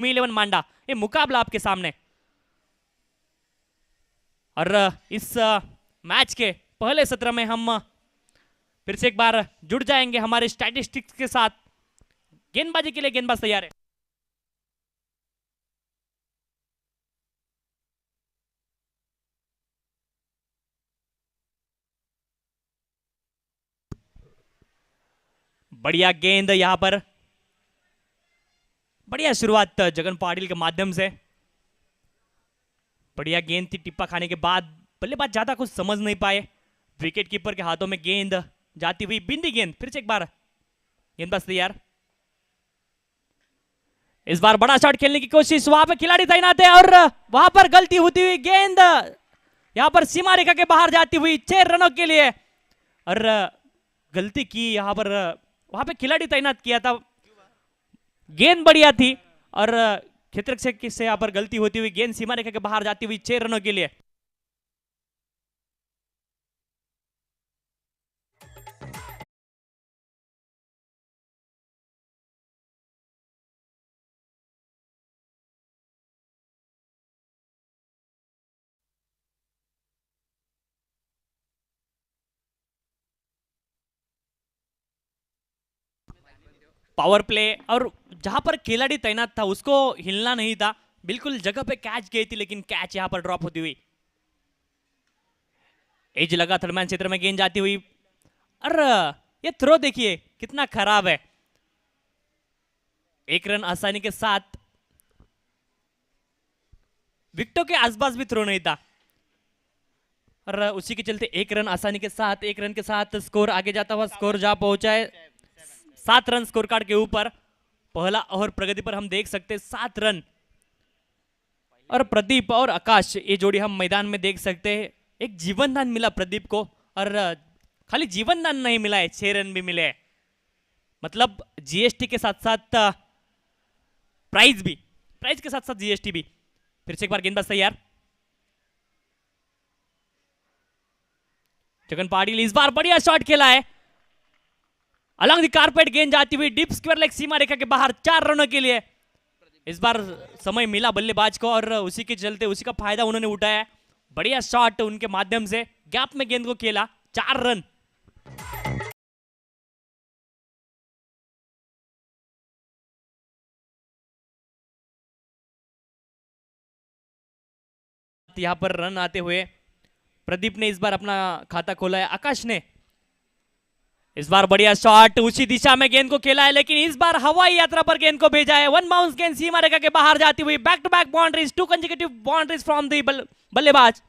11 मांडा ये मुकाबला आपके सामने। और इस मैच के पहले सत्र में हम फिर से एक बार जुड़ जाएंगे हमारे स्टैटिस्टिक्स के साथ। गेंदबाजी के लिए गेंदबाज तैयार है। बढ़िया गेंद यहां पर, बढ़िया शुरुआत जगन पाटिल के माध्यम से। बढ़िया गेंद थी, टिप्पा खाने के बाद बल्लेबाज ज्यादा कुछ समझ नहीं पाए। विकेट कीपर के हाथों में गेंद जाती हुई बिंदी गेंद। फिर से एक बार गेंदबाज तैयार। इस बार बड़ा शॉट खेलने की कोशिश, वहां पर खिलाड़ी तैनात है और वहां पर गलती होती हुई गेंद यहां पर सीमा रेखा के बाहर जाती हुई 6 रनों के लिए। और गलती की यहां पर, वहां पे खिलाड़ी तैनात किया था, गेंद बढ़िया थी और क्षेत्ररक्षक से यहां पर गलती होती हुई गेंद सीमा रेखा के बाहर जाती हुई 6 रनों के लिए। पावर प्ले, और जहां पर खिलाड़ी तैनात था उसको हिलना नहीं था, बिल्कुल जगह पे कैच गई थी, लेकिन कैच यहां पर ड्रॉप होती हुई। एज लगा थर्ड मैन क्षेत्र में गेंद जाती हुई। और ये थ्रो देखिए कितना खराब है। 1 रन आसानी के साथ, विकेटों के आसपास भी थ्रो नहीं था और उसी के चलते 1 रन आसानी के साथ, 1 रन के साथ स्कोर आगे जाता हुआ स्कोर जा पहुंचा है 7 रन स्कोर कार्ड के ऊपर। पहला ओवर प्रगति पर हम देख सकते हैं 7 रन। और प्रदीप और आकाश ये जोड़ी हम मैदान में देख सकते हैं। एक जीवन दान मिला प्रदीप को, और खाली जीवन दान नहीं मिला है, 6 रन भी मिले हैं। मतलब जीएसटी के साथ साथ प्राइज भी, प्राइज के साथ साथ जीएसटी भी। फिर से एक बार गेंदबाज तैयार। जगन पाटिल इस बार बढ़िया शॉट खेला है, अलॉन्ग द कारपेट गेंद जाती हुई डीप स्क्वायर लेग सीमा रेखा के बाहर 4 रनों के लिए। इस बार समय मिला बल्लेबाज को और उसी के चलते उसी का फायदा उन्होंने उठाया। बढ़िया शॉट उनके माध्यम से गैप में गेंद को खेला, 4 रन। यहां पर रन आते हुए प्रदीप ने इस बार अपना खाता खोला है। आकाश ने इस बार बढ़िया शॉट उसी दिशा में गेंद को खेला है, लेकिन इस बार हवाई यात्रा पर गेंद को भेजा है। 1 बाउंस गेंद सीमा रेखा के बाहर जाती हुई, back to back boundaries, 2 consecutive boundaries from the बल्लेबाज।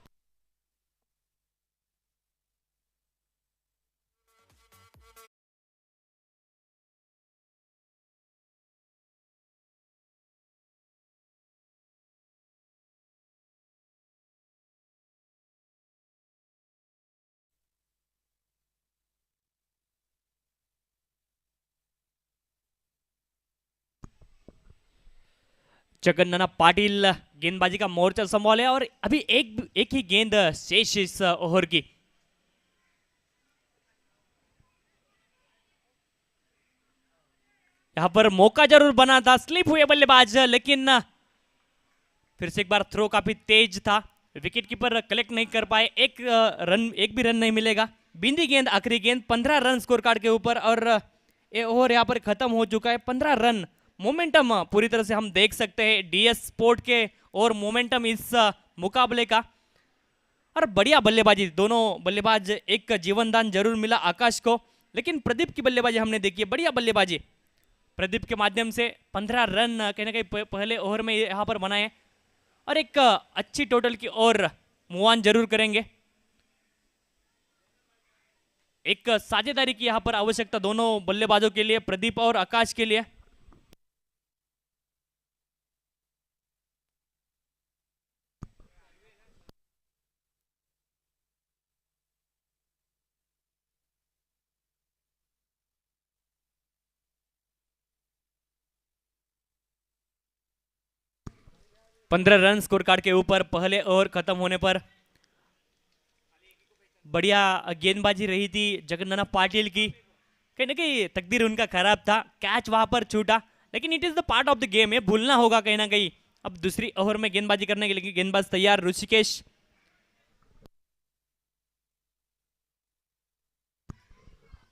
जगन्नाथ पाटिल गेंदबाजी का मोर्चा संभाले और अभी एक ही गेंद शेष इस ओवर की। यहां पर मौका जरूर बना था, स्लिप हुए बल्लेबाज, लेकिन फिर से एक बार थ्रो काफी तेज था, विकेट कीपर कलेक्ट नहीं कर पाए। एक भी रन नहीं मिलेगा। बिंदी गेंद आखिरी गेंद, 15 रन स्कोर कार्ड के ऊपर और ये ओवर यहां पर खत्म हो चुका है। 15 रन मोमेंटम पूरी तरह से हम देख सकते हैं डीएस स्पोर्ट के और मोमेंटम इस मुकाबले का। और बढ़िया बल्लेबाजी, दोनों बल्लेबाज, एक जीवनदान जरूर मिला आकाश को, लेकिन प्रदीप की बल्लेबाजी हमने देखी है, बढ़िया बल्लेबाजी प्रदीप के माध्यम से। 15 रन कहीं ना कहीं पहले ओवर में यहां पर बनाए और एक अच्छी टोटल की ओर मूव ऑन जरूर करेंगे। एक साझेदारी की यहां पर आवश्यकता दोनों बल्लेबाजों के लिए, प्रदीप और आकाश के लिए। पंद्रह रन स्कोर कार्ड के ऊपर पहले ओवर खत्म होने पर बढ़िया गेंदबाजी रही थी जगन्नाथ पाटिल की। कहीं ना कहीं तकदीर उनका खराब था, कैच वहां पर छूटा, लेकिन it is the part of the game है, भूलना होगा कहीं ना कहीं। अब दूसरी ओवर में गेंदबाजी करने के लिए गेंदबाज तैयार ऋषिकेश।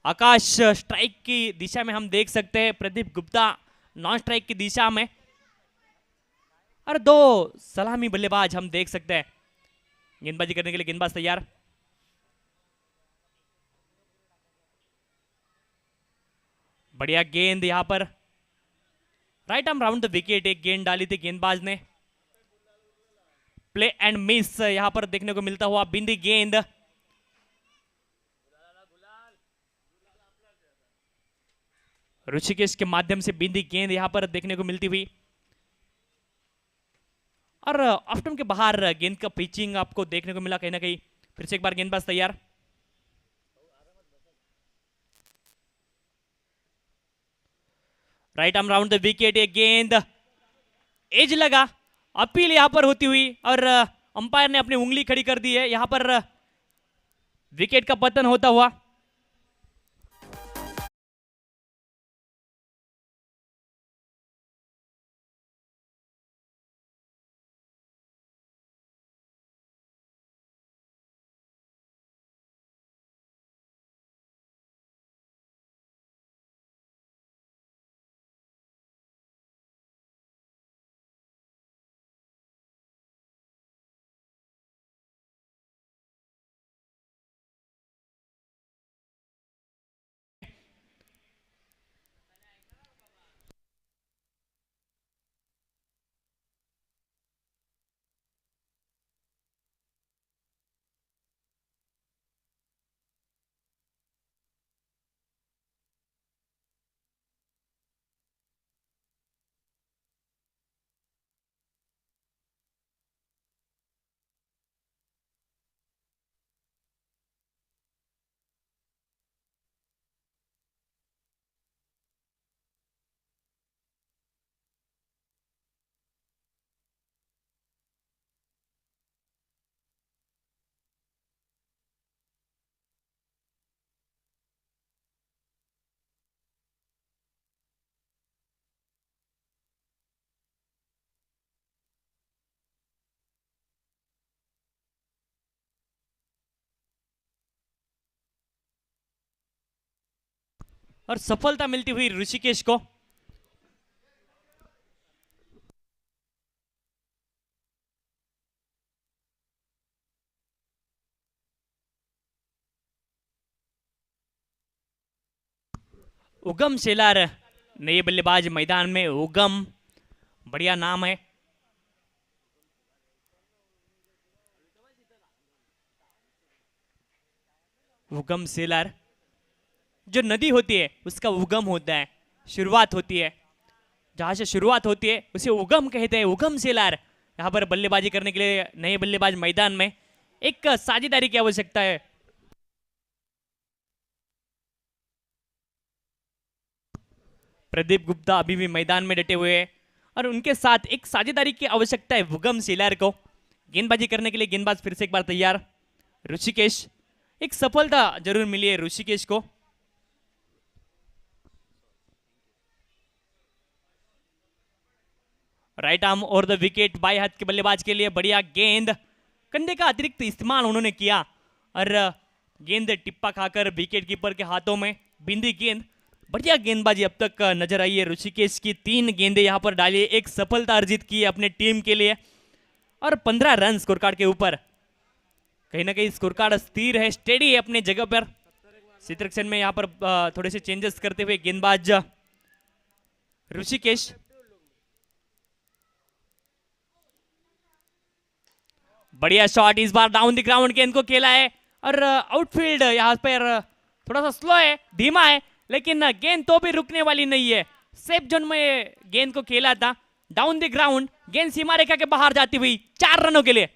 आकाश स्ट्राइक की दिशा में हम देख सकते हैं, प्रदीप गुप्ता नॉन स्ट्राइक की दिशा में, और दो सलामी बल्लेबाज हम देख सकते हैं। गेंदबाजी करने के लिए गेंदबाज तैयार। बढ़िया गेंद यहां पर right arm round the wicket, एक गेंद डाली थी गेंदबाज ने। प्ले एंड मिस यहां पर देखने को मिलता हुआ, बिंदी गेंद। ऋषिकेश के माध्यम से बिंदी गेंद यहां पर देखने को मिलती हुई, और ऑफ्टन के बाहर गेंद का पिचिंग आपको देखने को मिला कहीं ना कहीं। फिर से एक बार गेंदबाज तैयार। Right arm round the wicket, एक गेंद एज लगा, अपील यहां पर होती हुई, और अंपायर ने अपनी उंगली खड़ी कर दी है। यहां पर विकेट का पतन होता हुआ। और सफलता मिलती हुई ऋषिकेश को। उगम शेलार नए बल्लेबाज मैदान में। उगम बढ़िया नाम है। उगम शेलार, जो नदी होती है उसका उगम होता है, शुरुआत होती है, जहां से शुरुआत होती है उसे उगम कहते हैं। उगम शेलार यहां पर बल्लेबाजी करने के लिए नए बल्लेबाज मैदान में। एक साझेदारी की आवश्यकता है। प्रदीप गुप्ता अभी भी मैदान में डटे हुए हैं, और उनके साथ एक साझेदारी की आवश्यकता है उगम शेलार को। गेंदबाजी करने के लिए गेंदबाज फिर से एक बार तैयार ऋषिकेश। एक सफलता जरूर मिली है ऋषिकेश को। राइट आर्म और द विकेट बाएं हाथ के बल्लेबाज के लिए। बढ़िया गेंद, कंधे का अतिरिक्त इस्तेमाल उन्होंने किया, और गेंद टिप्पा खाकर विकेट कीपर के हाथों में। बिंदी गेंद, बढ़िया गेंदबाजी अब तक नजर आई है ऋषिकेश की। 3 गेंदें यहां पर डाली, एक सफलता अर्जित की है अपने टीम के लिए, और 15 रन स्कोर कार्ड के ऊपर। कहीं ना कहीं स्कोर कार्ड स्थिर है, स्टेडी है अपने जगह पर। चित्रक्षण में यहां पर थोड़े से चेंजेस करते हुए गेंदबाज ऋषिकेश। बढ़िया शॉट, इस बार डाउन द ग्राउंड गेंद को खेला है, और आउटफील्ड यहां पर थोड़ा सा स्लो है, धीमा है, लेकिन गेंद तो भी रुकने वाली नहीं है। सेफ जोन में गेंद को खेला था, डाउन द ग्राउंड, गेंद सीमा रेखा के बाहर जाती हुई 4 रनों के लिए।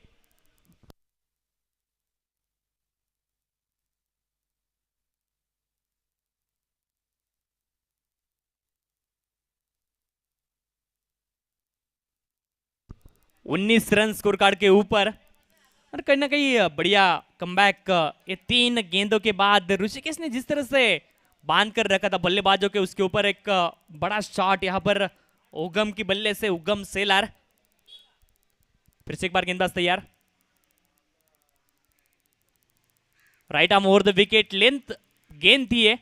उन्नीस रन स्कोर कार्ड के ऊपर, और कहीं ना कहीं बढ़िया कमबैक। ये 3 गेंदों के बाद ऋषिकेश ने जिस तरह से बांध कर रखा था बल्लेबाजों के, उसके ऊपर एक बड़ा शॉट यहां पर उगम की बल्ले से उगम सेलार। फिर से एक बार गेंदबाज तैयार। Right arm over the wicket, length गेंद थी है,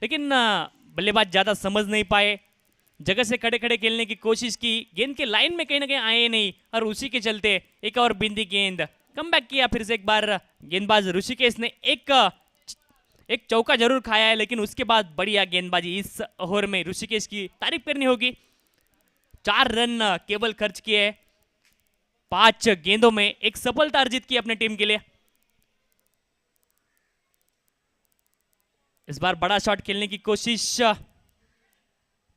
लेकिन बल्लेबाज ज्यादा समझ नहीं पाए। जगह से खड़े खड़े खेलने की कोशिश की, गेंद के लाइन में कहीं ना कहीं आए नहीं, और उसी के चलते एक और बिंदी गेंद कम बैक किया। फिर से एक बार गेंदबाज ऋषिकेश ने एक चौका जरूर खाया है, लेकिन उसके बाद बढ़िया गेंदबाजी इस ओवर में ऋषिकेश की तारीफ करनी होगी। 4 रन केवल खर्च किए, 5 गेंदों में एक सफलता अर्जित की अपने टीम के लिए। इस बार बड़ा शॉट खेलने की कोशिश,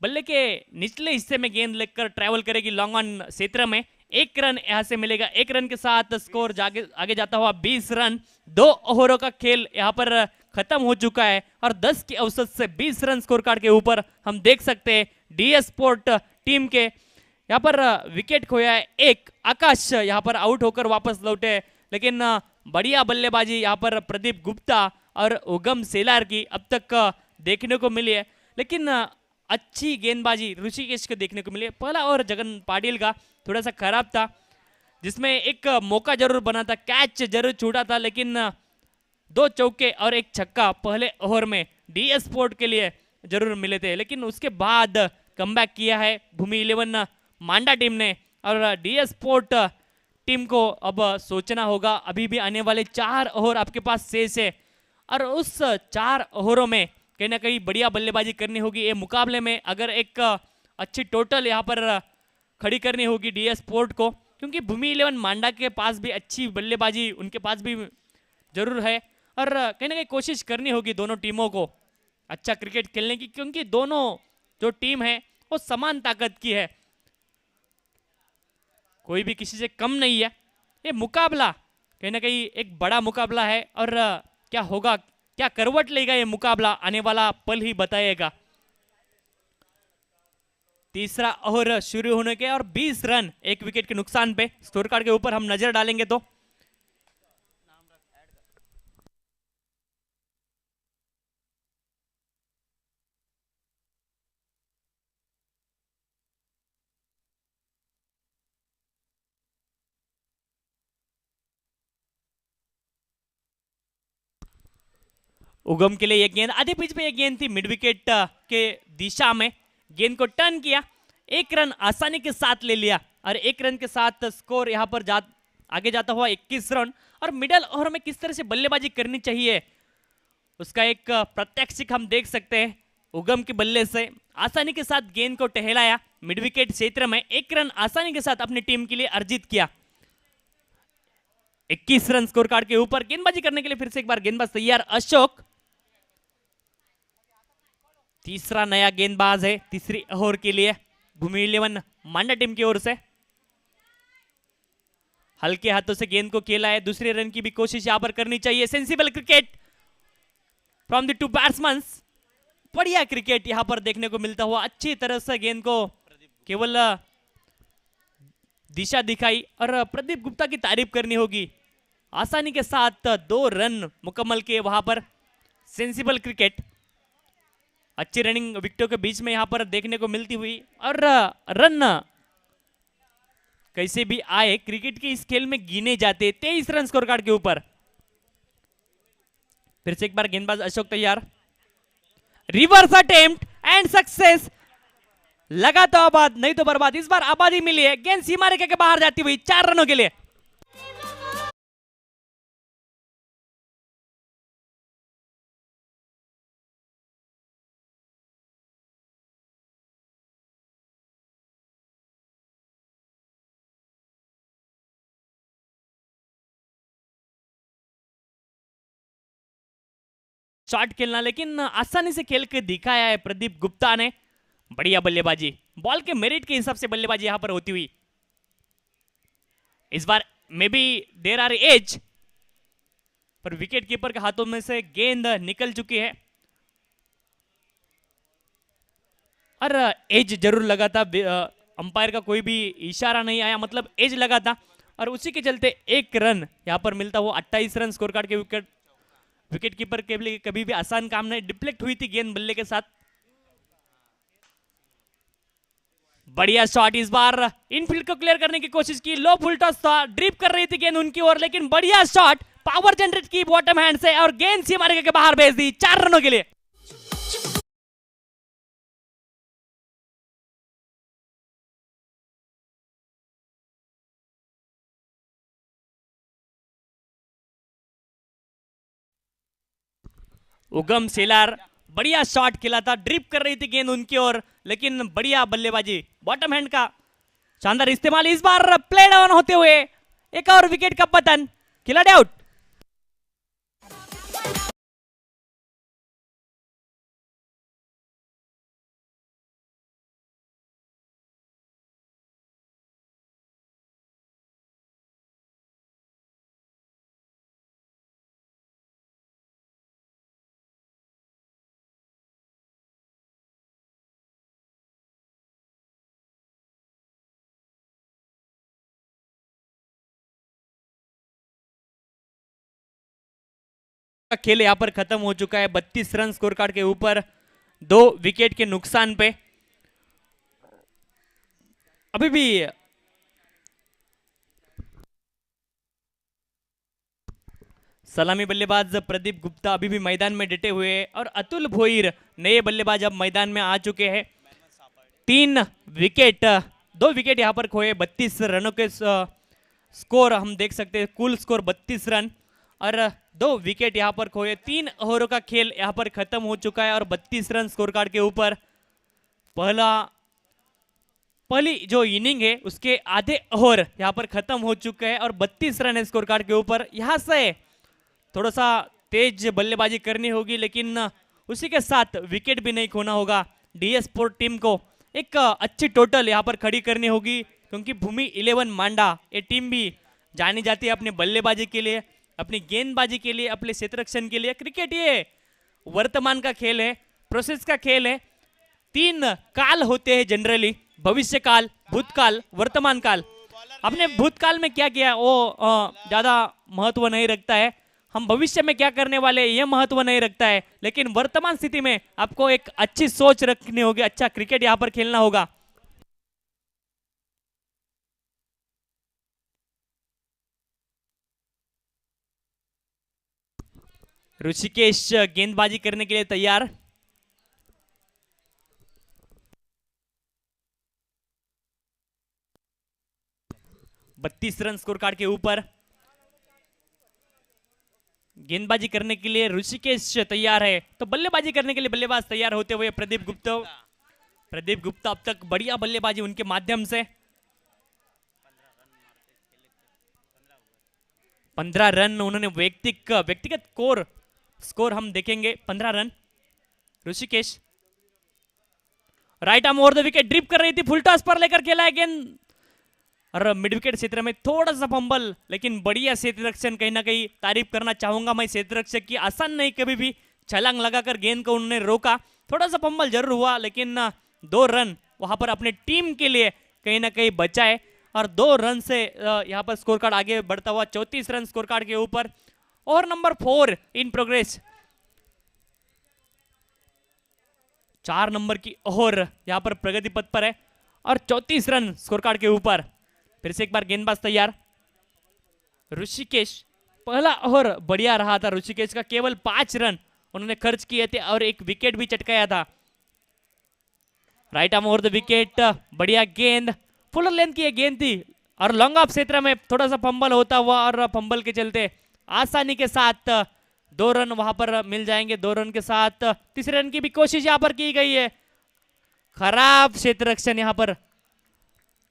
बल्ले के निचले हिस्से में गेंद लेकर ट्रैवल करेगी लॉन्ग ऑन क्षेत्र में। 1 रन यहां से मिलेगा। 1 रन के साथ स्कोर आगे जाता हुआ 20 रन। 2 ओवरों का खेल यहां पर खत्म हो चुका है, और 10 की औसत से 20 रन स्कोर कार्ड के ऊपर हम देख सकते हैं डीएस स्पोर्ट टीम के यहां पर विकेट खोया है। एक आकाश यहां पर आउट होकर वापस लौटे, लेकिन बढ़िया बल्लेबाजी यहां पर प्रदीप गुप्ता और उगम सेलार की अब तक देखने को मिली है, लेकिन अच्छी गेंदबाजी ऋषिकेश को देखने को मिली है। पहला ओवर जगन पाटिल का थोड़ा सा खराब था, जिसमें एक मौका जरूर बना था, कैच जरूर छूटा था, लेकिन 2 चौके और 1 छक्का पहले ओवर में डीएस स्पोर्ट के लिए जरूर मिले थे। लेकिन उसके बाद कमबैक किया है भूमि 11 मांडा टीम ने, और डीएस स्पोर्ट टीम को अब सोचना होगा। अभी भी आने वाले 4 ओवर आपके पास शेष है, और उस 4 ओवरों में कहीं ना कहीं बढ़िया बल्लेबाजी करनी होगी। ये मुकाबले में अगर एक अच्छी टोटल यहाँ पर खड़ी करनी होगी डीएस स्पोर्ट को, क्योंकि भूमि 11 मांडा के पास भी अच्छी बल्लेबाजी उनके पास भी जरूर है, और कहीं ना कहीं कोशिश करनी होगी दोनों टीमों को अच्छा क्रिकेट खेलने की, क्योंकि दोनों जो टीम है वो समान ताकत की है, कोई भी किसी से कम नहीं है। ये मुकाबला कहीं ना कहीं एक बड़ा मुकाबला है, और क्या होगा, क्या करवट लेगा ये मुकाबला, आने वाला पल ही बताएगा। तीसरा ओवर शुरू होने के और 20 रन 1 विकेट के नुकसान पे स्कोर कार्ड के ऊपर हम नजर डालेंगे तो उगम के लिए यह गेंद आधे पिच पे, यह गेंद थी मिड विकेट के दिशा में, गेंद को टर्न किया, 1 रन आसानी के साथ ले लिया, और 1 रन के साथ स्कोर यहां पर आगे जाता हुआ 21 रन। और मिडल ओवर में किस तरह से बल्लेबाजी करनी चाहिए उसका एक प्रत्यक्षिक हम देख सकते हैं। उगम के बल्ले से आसानी के साथ गेंद को टहलाया, मिड विकेट क्षेत्र में 1 रन आसानी के साथ अपनी टीम के लिए अर्जित किया। 21 रन स्कोर कार्ड के ऊपर गेंदबाजी करने के लिए फिर से एक बार गेंदबाज तैयार अशोक। तीसरा नया गेंदबाज है तीसरी ओवर के लिए भूमि 11 मांडा टीम की ओर से। हल्के हाथों से गेंद को खेला है, दूसरे रन की भी कोशिश यहां पर करनी चाहिए। Sensible cricket from the 2 batsman, बढ़िया क्रिकेट यहां पर देखने को मिलता हुआ। अच्छी तरह से गेंद को केवल दिशा दिखाई, और प्रदीप गुप्ता की तारीफ करनी होगी, आसानी के साथ 2 रन मुकम्मल किए वहां पर। सेंसिबल क्रिकेट अच्छी रनिंग विकेटों के बीच में यहां पर देखने को मिलती हुई, और रन कैसे भी आए क्रिकेट के इस खेल में गिने जाते। 23 रन स्कोर कार्ड के ऊपर। फिर से एक बार गेंदबाज अशोक तैयार, रिवर्स अटेम्प्ट एंड सक्सेस। लगा तो आबाद, नहीं तो बर्बाद। इस बार आबादी मिली है, गेंद सीमा रेखा के बाहर जाती हुई 4 रनों के लिए। शॉट खेलना लेकिन आसानी से खेल के दिखाया है प्रदीप गुप्ता ने। बढ़िया बल्लेबाजी, बॉल के मेरिट के हिसाब से बल्लेबाजी यहां पर होती हुई। इस बार मे बी देर आर एज, पर विकेट कीपर के हाथों में से गेंद निकल चुकी है, और एज जरूर लगा था। अंपायर का कोई भी इशारा नहीं आया, मतलब एज लगा था, और उसी के चलते 1 रन यहां पर मिलता हुआ। 28 रन स्कोर कार्ड के विकेट कीपर के लिए कभी भी आसान काम नहीं। डिफ्लेक्ट हुई थी गेंद बल्ले के साथ। बढ़िया शॉट, इस बार इनफील्ड को क्लियर करने की कोशिश की, लो फुल टॉस था, ड्रिप कर रही थी गेंद उनकी ओर, लेकिन बढ़िया शॉट, पावर जनरेट की बॉटम हैंड से और गेंद सीमा रेखा के बाहर भेज दी 4 रनों के लिए। उगम सेलार बढ़िया शॉट खेला था, ड्रिप कर रही थी गेंद उनकी ओर, लेकिन बढ़िया बल्लेबाजी, बॉटम हैंड का शानदार इस्तेमाल, इस बार प्ले डाउन होते हुए एक और विकेट का पतन, खिलाड़ी आउट। खेल यहां पर खत्म हो चुका है 32 रन स्कोर कार्ड के ऊपर, 2 विकेट के नुकसान पे। अभी भी सलामी बल्लेबाज प्रदीप गुप्ता अभी भी मैदान में डटे हुए हैं और अतुल भोईर नए बल्लेबाज अब मैदान में आ चुके हैं। 3 विकेट, 2 विकेट यहां पर खोए, 32 रनों के स्कोर हम देख सकते हैं, कुल स्कोर 32 रन और 2 विकेट यहां पर खोए। 3 ओवरों का खेल यहां पर खत्म हो चुका है और 32 रन स्कोर कार्ड के ऊपर। पहली जो इनिंग है उसके आधे ओवर यहां पर खत्म हो चुके हैं और 32 रन है स्कोर कार्ड के ऊपर। यहां से थोड़ा सा तेज बल्लेबाजी करनी होगी, लेकिन उसी के साथ विकेट भी नहीं खोना होगा। डीएस स्पोर्ट टीम को एक अच्छी टोटल यहां पर खड़ी करनी होगी, क्योंकि भूमि 11 मांडा ये टीम भी जानी जाती है अपनी बल्लेबाजी के लिए, अपनी गेंदबाजी के लिए, अपने क्षेत्ररक्षण के लिए। क्रिकेट ये वर्तमान का खेल है, प्रोसेस का खेल है। 3 काल होते हैं जनरली, भविष्य काल, भूतकाल, वर्तमान काल। अपने भूतकाल में क्या किया वो ज्यादा महत्व नहीं रखता है, हम भविष्य में क्या करने वाले ये महत्व नहीं रखता है, लेकिन वर्तमान स्थिति में आपको एक अच्छी सोच रखनी होगी, अच्छा क्रिकेट यहां पर खेलना होगा। ऋषिकेश गेंदबाजी करने के लिए तैयार। बत्तीस रन स्कोर कार्ड के ऊपर गेंदबाजी करने के लिए ऋषिकेश तैयार है, तो बल्लेबाजी करने के लिए बल्लेबाज तैयार होते हुए प्रदीप गुप्ता। प्रदीप गुप्ता अब तक बढ़िया बल्लेबाजी उनके माध्यम से 15 रन उन्होंने व्यक्तिगत स्कोर हम देखेंगे 15 run. Rishikesh right arm over the wicket, drip कर रही थी, फुल टॉस पर लेकर खेला है गेंद और मिड विकेट क्षेत्र में थोड़ा सा फंबल, लेकिन बढ़िया क्षेत्ररक्षण। कहीं ना कहीं तारीफ करना चाहूंगा मैं क्षेत्ररक्षक की, आसान नहीं, कभी भी छलांग लगाकर गेंद को उन्होंने रोका। थोड़ा सा फंबल जरूर हुआ, लेकिन 2 रन वहां पर अपने टीम के लिए कहीं ना कहीं बचाए और 2 रन से यहां पर स्कोर कार्ड आगे बढ़ता हुआ 34 रन स्कोर कार्ड के ऊपर। Over number 4 in progress, 4 number की ओवर यहां पर प्रगति पथ पर है और 34 रन स्कोर कार्ड के ऊपर। फिर से एक बार गेंदबाज तैयार। ऋषिकेश, पहला ओवर बढ़िया रहा था ऋषिकेश का, केवल 5 रन उन्होंने खर्च किए थे और 1 विकेट भी चटकाया था। Right arm over the wicket, बढ़िया गेंद, फुल लेंथ की गेंद थी और लॉन्ग ऑफ क्षेत्र में थोड़ा सा फंबल होता हुआ और फंबल के चलते आसानी के साथ 2 रन वहां पर मिल जाएंगे। 2 रन के साथ तीसरे रन की भी कोशिश यहां पर की गई है, खराब क्षेत्ररक्षण यहां पर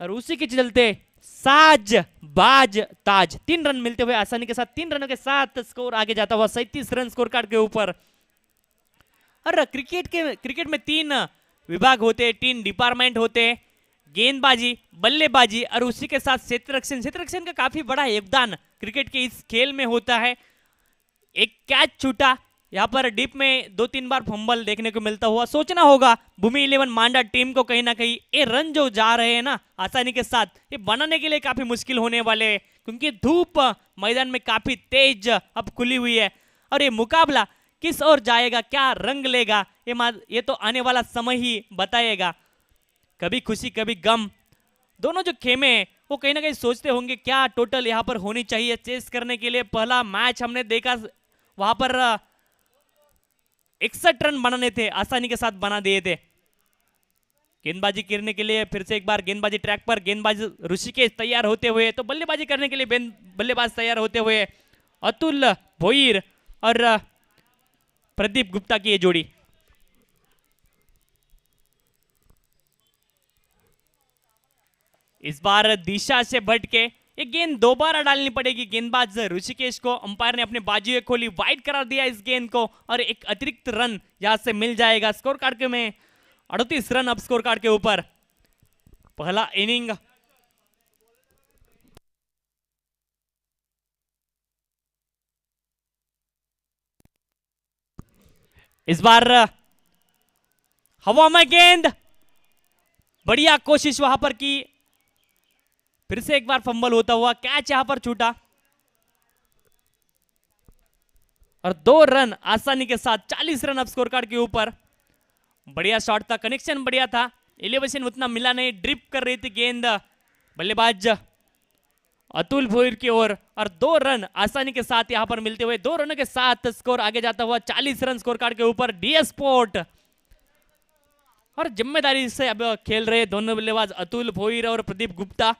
और उसी के चलते साज बाज ताज 3 रन मिलते हुए आसानी के साथ 3 रनों के साथ स्कोर आगे जाता हुआ 37 रन स्कोर कार्ड के ऊपर। और क्रिकेट में 3 विभाग होते हैं, 3 डिपार्टमेंट होते हैं, गेंदबाजी, बल्लेबाजी और उसी के साथ क्षेत्ररक्षण का काफी बड़ा योगदान क्रिकेट के इस खेल में होता है। एक कैच छूटा, यहाँ पर डीप में 2-3 बार फंबल देखने को मिलता हुआ, सोचना होगा भूमि 11 मांडा टीम को कहीं ना कहीं ये रन जो जा रहे हैं ना आसानी के साथ, ये बनाने के लिए काफी मुश्किल होने वाले हैं, क्योंकि धूप मैदान में काफी तेज अब खुली हुई है और ये मुकाबला किस ओर जाएगा, क्या रंग लेगा, ये तो आने वाला समय ही बताएगा। कभी खुशी कभी गम, दोनों जो खेमे हैं वो कहीं ना कहीं सोचते होंगे क्या टोटल यहाँ पर होनी चाहिए चेस करने के लिए। पहला मैच हमने देखा वहां पर 61 रन बनाने थे, आसानी के साथ बना दिए थे। गेंदबाजी करने के लिए फिर से एक बार गेंदबाजी ट्रैक पर, गेंदबाज ऋषिकेश तैयार होते हुए, तो बल्लेबाजी करने के लिए बल्लेबाज तैयार होते हुए अतुल भोईर और प्रदीप गुप्ता की ये जोड़ी। इस बार दिशा से भटके ये गेंद दोबारा डालनी पड़ेगी गेंदबाज ऋषिकेश को। अंपायर ने अपनी बाजुएं खोली, वाइड करार दिया इस गेंद को और एक अतिरिक्त रन यहां से मिल जाएगा। स्कोर कार्ड के में 38 रन अब स्कोर कार्ड के ऊपर। पहला इनिंग इस बार हवा में गेंद, बढ़िया कोशिश वहां पर की, फिर से एक बार फंबल होता हुआ कैच यहां पर छूटा और 2 रन आसानी के साथ, 40 रन अब स्कोर कार्ड के ऊपर। बढ़िया शॉट था, कनेक्शन बढ़िया था, एलिवेशन उतना मिला नहीं, ड्रिप कर रही थी गेंद बल्लेबाज अतुल भोईर की ओर और 2 रन आसानी के साथ यहां पर मिलते हुए 2 रनों के साथ स्कोर आगे जाता हुआ 40 रन स्कोर कार्ड के ऊपर। डीएस स्पोर्ट और जिम्मेदारी से अब खेल रहे दोनों बल्लेबाज अतुल भोईर और प्रदीप गुप्ता।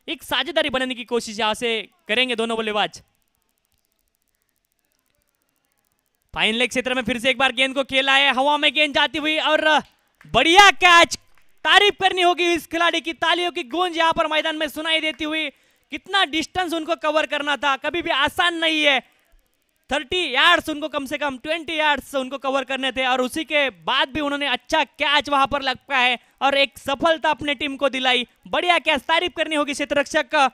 एक साझेदारी बनाने की कोशिश यहां से करेंगे दोनों बल्लेबाज। फाइन लेग क्षेत्र में फिर से एक बार गेंद को खेला है, हवा में गेंद जाती हुई और बढ़िया कैच। तारीफ करनी होगी इस खिलाड़ी की, तालियों की गूंज यहां पर मैदान में सुनाई देती हुई। कितना डिस्टेंस उनको कवर करना था, कभी भी आसान नहीं है। 30 यार्ड्स उनको, कम से कम 20 यार्ड्स उनको कवर करने थे और उसी के बाद भी उन्होंने अच्छा कैच वहां पर लगता है और एक सफलता अपने टीम को दिलाई। बढ़िया कैच, तारीफ करनी होगी क्षेत्र रक्षक का।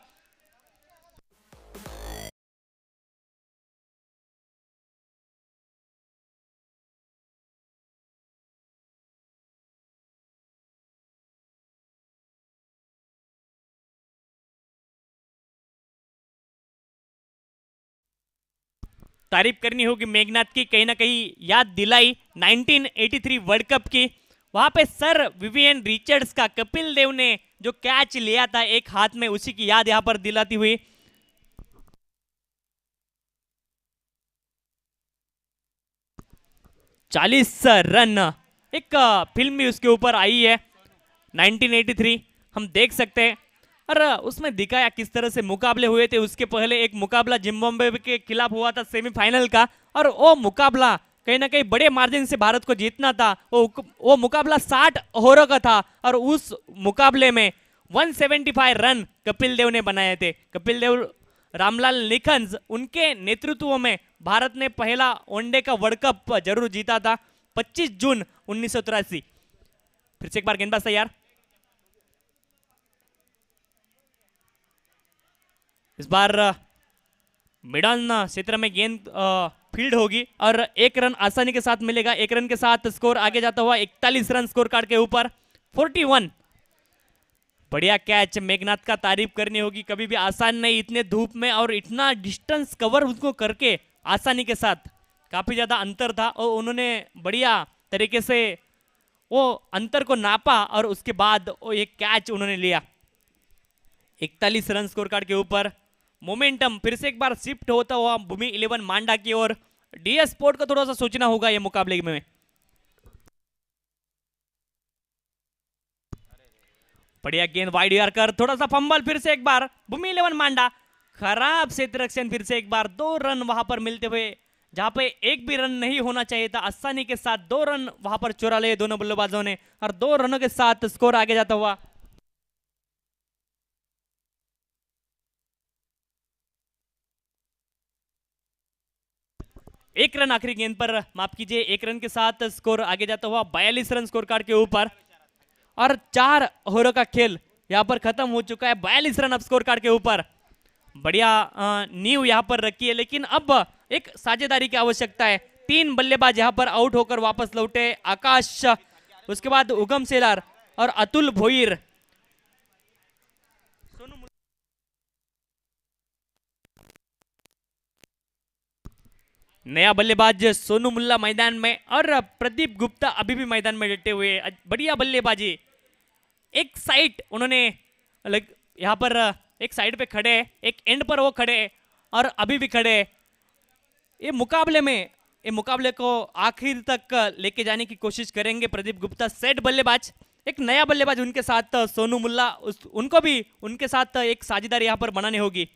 तारीफ करनी होगी मेघनाथ की, कहीं ना कहीं याद दिलाई 1983 वर्ल्ड कप की। वहां पे सर विवियन रिचर्ड्स का कपिल देव ने जो कैच लिया था एक हाथ में, उसी की याद यहां पर दिलाती हुई। चालीस रन एक फिल्म भी उसके ऊपर आई है 1983, हम देख सकते हैं। और उसमें दिखाया किस तरह से मुकाबले हुए थे। उसके पहले एक मुकाबला जिम्बाब्वे के खिलाफ हुआ था सेमीफाइनल का, और वो मुकाबला कहीं ना कहीं बड़े मार्जिन से भारत को जीतना था। वो मुकाबला 60 ओवरों का था और उस मुकाबले में 175 रन कपिल देव ने बनाए थे। कपिल देव, रामलाल निखंज, उनके नेतृत्व में भारत ने पहला वनडे का वर्ल्ड कप जरूर जीता था 25 जून 1983। फिर से एक बार गेंदबाज तैयार। इस बार मिडल क्षेत्र में गेंद फील्ड होगी और 1 रन आसानी के साथ मिलेगा। 1 रन के साथ स्कोर आगे जाता हुआ 41 रन स्कोर कार्ड के ऊपर 41। बढ़िया कैच, मेघनाथ का तारीफ करनी होगी, कभी भी आसान नहीं इतने धूप में और इतना डिस्टेंस कवर उनको करके आसानी के साथ। काफी ज्यादा अंतर था और उन्होंने बढ़िया तरीके से वो अंतर को नापा और उसके बाद वो एक कैच उन्होंने लिया। 41 रन स्कोर कार्ड के ऊपर। मोमेंटम फिर से एक बार शिफ्ट होता हुआ भूमि 11 मांडा की ओर। डीएस स्पोर्ट को थोड़ा सा सोचना होगा ये मुकाबले में। बढ़िया गेंद वाइड कर, थोड़ा सा फंबल, फिर से एक बार भूमि 11 मांडा। खराब क्षेत्र रक्षण, फिर से एक बार 2 रन वहां पर मिलते हुए, जहां पे एक भी रन नहीं होना चाहिए था। आसानी के साथ 2 रन वहां पर चुरा लिए दोनों बल्लेबाजों ने और 2 रनों के साथ स्कोर आगे जाता हुआ। एक रन आखिरी गेंद पर, माफ कीजिए, 1 रन के साथ स्कोर आगे जाता हुआ 42 रन स्कोर कार्ड के ऊपर। और 4 ओवरों का खेल यहां पर खत्म हो चुका है, 42 रन अब स्कोर कार्ड के ऊपर। बढ़िया नींव यहां पर रखी है, लेकिन अब एक साझेदारी की आवश्यकता है। 3 बल्लेबाज यहां पर आउट होकर वापस लौटे, आकाश, उसके बाद उगम सेलार और अतुल भोईर। नया बल्लेबाज सोनू मुल्ला मैदान में और प्रदीप गुप्ता अभी भी मैदान में डटे हुए। बढ़िया बल्लेबाजी, एक साइड उन्होंने लाइक यहाँ पर एक साइड पे खड़े हैं, एक एंड पर वो खड़े हैं और अभी भी खड़े हैं। ये मुकाबले को आखिर तक लेके जाने की कोशिश करेंगे प्रदीप गुप्ता। सेट बल्लेबाज, एक नया बल्लेबाज उनके साथ सोनू मुल्ला, उनको भी उनके साथ एक साझेदारी यहाँ पर बनानी होगी।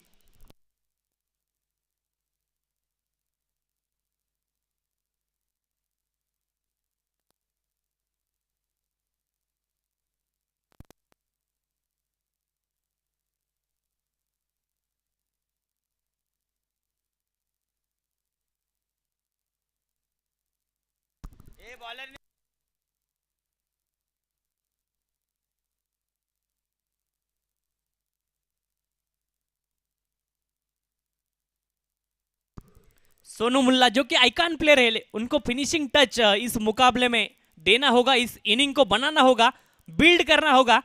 बॉलर सोनू मुल्ला जो कि आइकॉन प्लेयर है, उनको फिनिशिंग टच इस मुकाबले में देना होगा, इस इनिंग को बनाना होगा, बिल्ड करना होगा।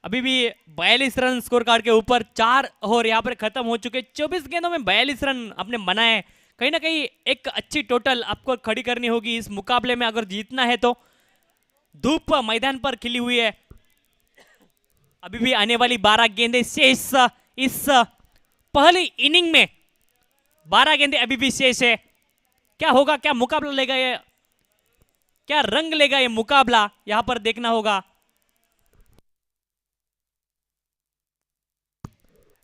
अभी भी 42 रन स्कोर कार्ड के ऊपर, 4 ओवर यहाँ पर खत्म हो चुके। 24 गेंदों में 42 रन आपने बनाए। कहीं ना कहीं एक अच्छी टोटल आपको खड़ी करनी होगी इस मुकाबले में अगर जीतना है तो। धूप मैदान पर खिली हुई है। अभी भी आने वाली 12 गेंदें शेष इस पहली इनिंग में। 12 गेंदें अभी भी शेष है। क्या होगा, क्या मुकाबला लेगा ये, क्या रंग लेगा ये मुकाबला, यहां पर देखना होगा।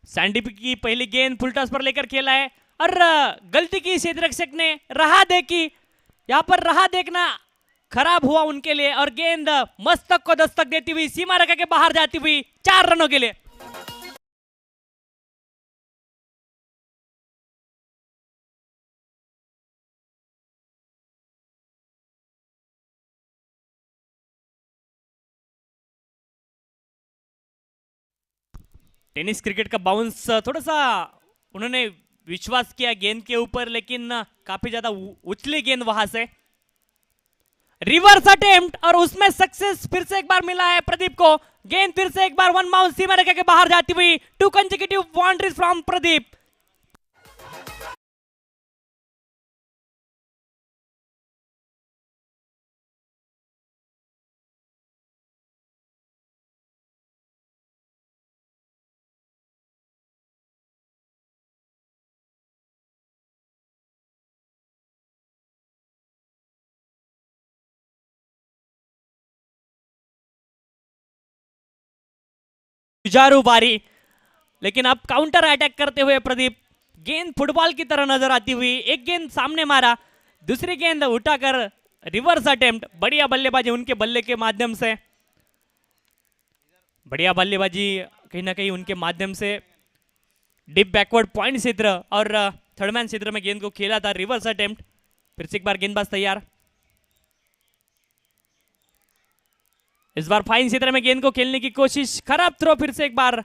सैंडी की पहली गेंद फुल टॉस पर लेकर खेला है और गलती की क्षेत्र रक्षक ने, राह देखी, यहां पर राह देखना खराब हुआ उनके लिए और गेंद मस्तक को दस्तक देती हुई सीमा रेखा के बाहर जाती हुई 4 रनों के लिए। टेनिस क्रिकेट का बाउंस थोड़ा सा उन्होंने विश्वास किया गेंद के ऊपर, लेकिन काफी ज्यादा उछली गेंद वहां से। रिवर्स अटेम्प्ट और उसमें सक्सेस फिर से एक बार मिला है प्रदीप को। गेंद फिर से एक बार वन बाउंस सीमा रेखा के बाहर जाती हुई। 2 कंसेक्यूटिव बाउंड्रीज फ्रॉम प्रदीप। जुझारू बारी, लेकिन अब काउंटर अटैक करते हुए प्रदीप। गेंद फुटबॉल की तरह नजर आती हुई, एक गेंद सामने मारा, दूसरी गेंद उठाकर रिवर्स अटेम्प्ट। बढ़िया बल्लेबाजी उनके बल्ले के माध्यम से, बढ़िया बल्लेबाजी कहीं ना कहीं उनके माध्यम से। डीप बैकवर्ड पॉइंट क्षेत्र और थर्ड मैन क्षेत्र में गेंद को खेला था। रिवर्स अटेम्प्ट, फिर से एक बार गेंदबाज तैयार। इस बार फाइन क्षेत्र में गेंद को खेलने की कोशिश, खराब थ्रो फिर से एक बार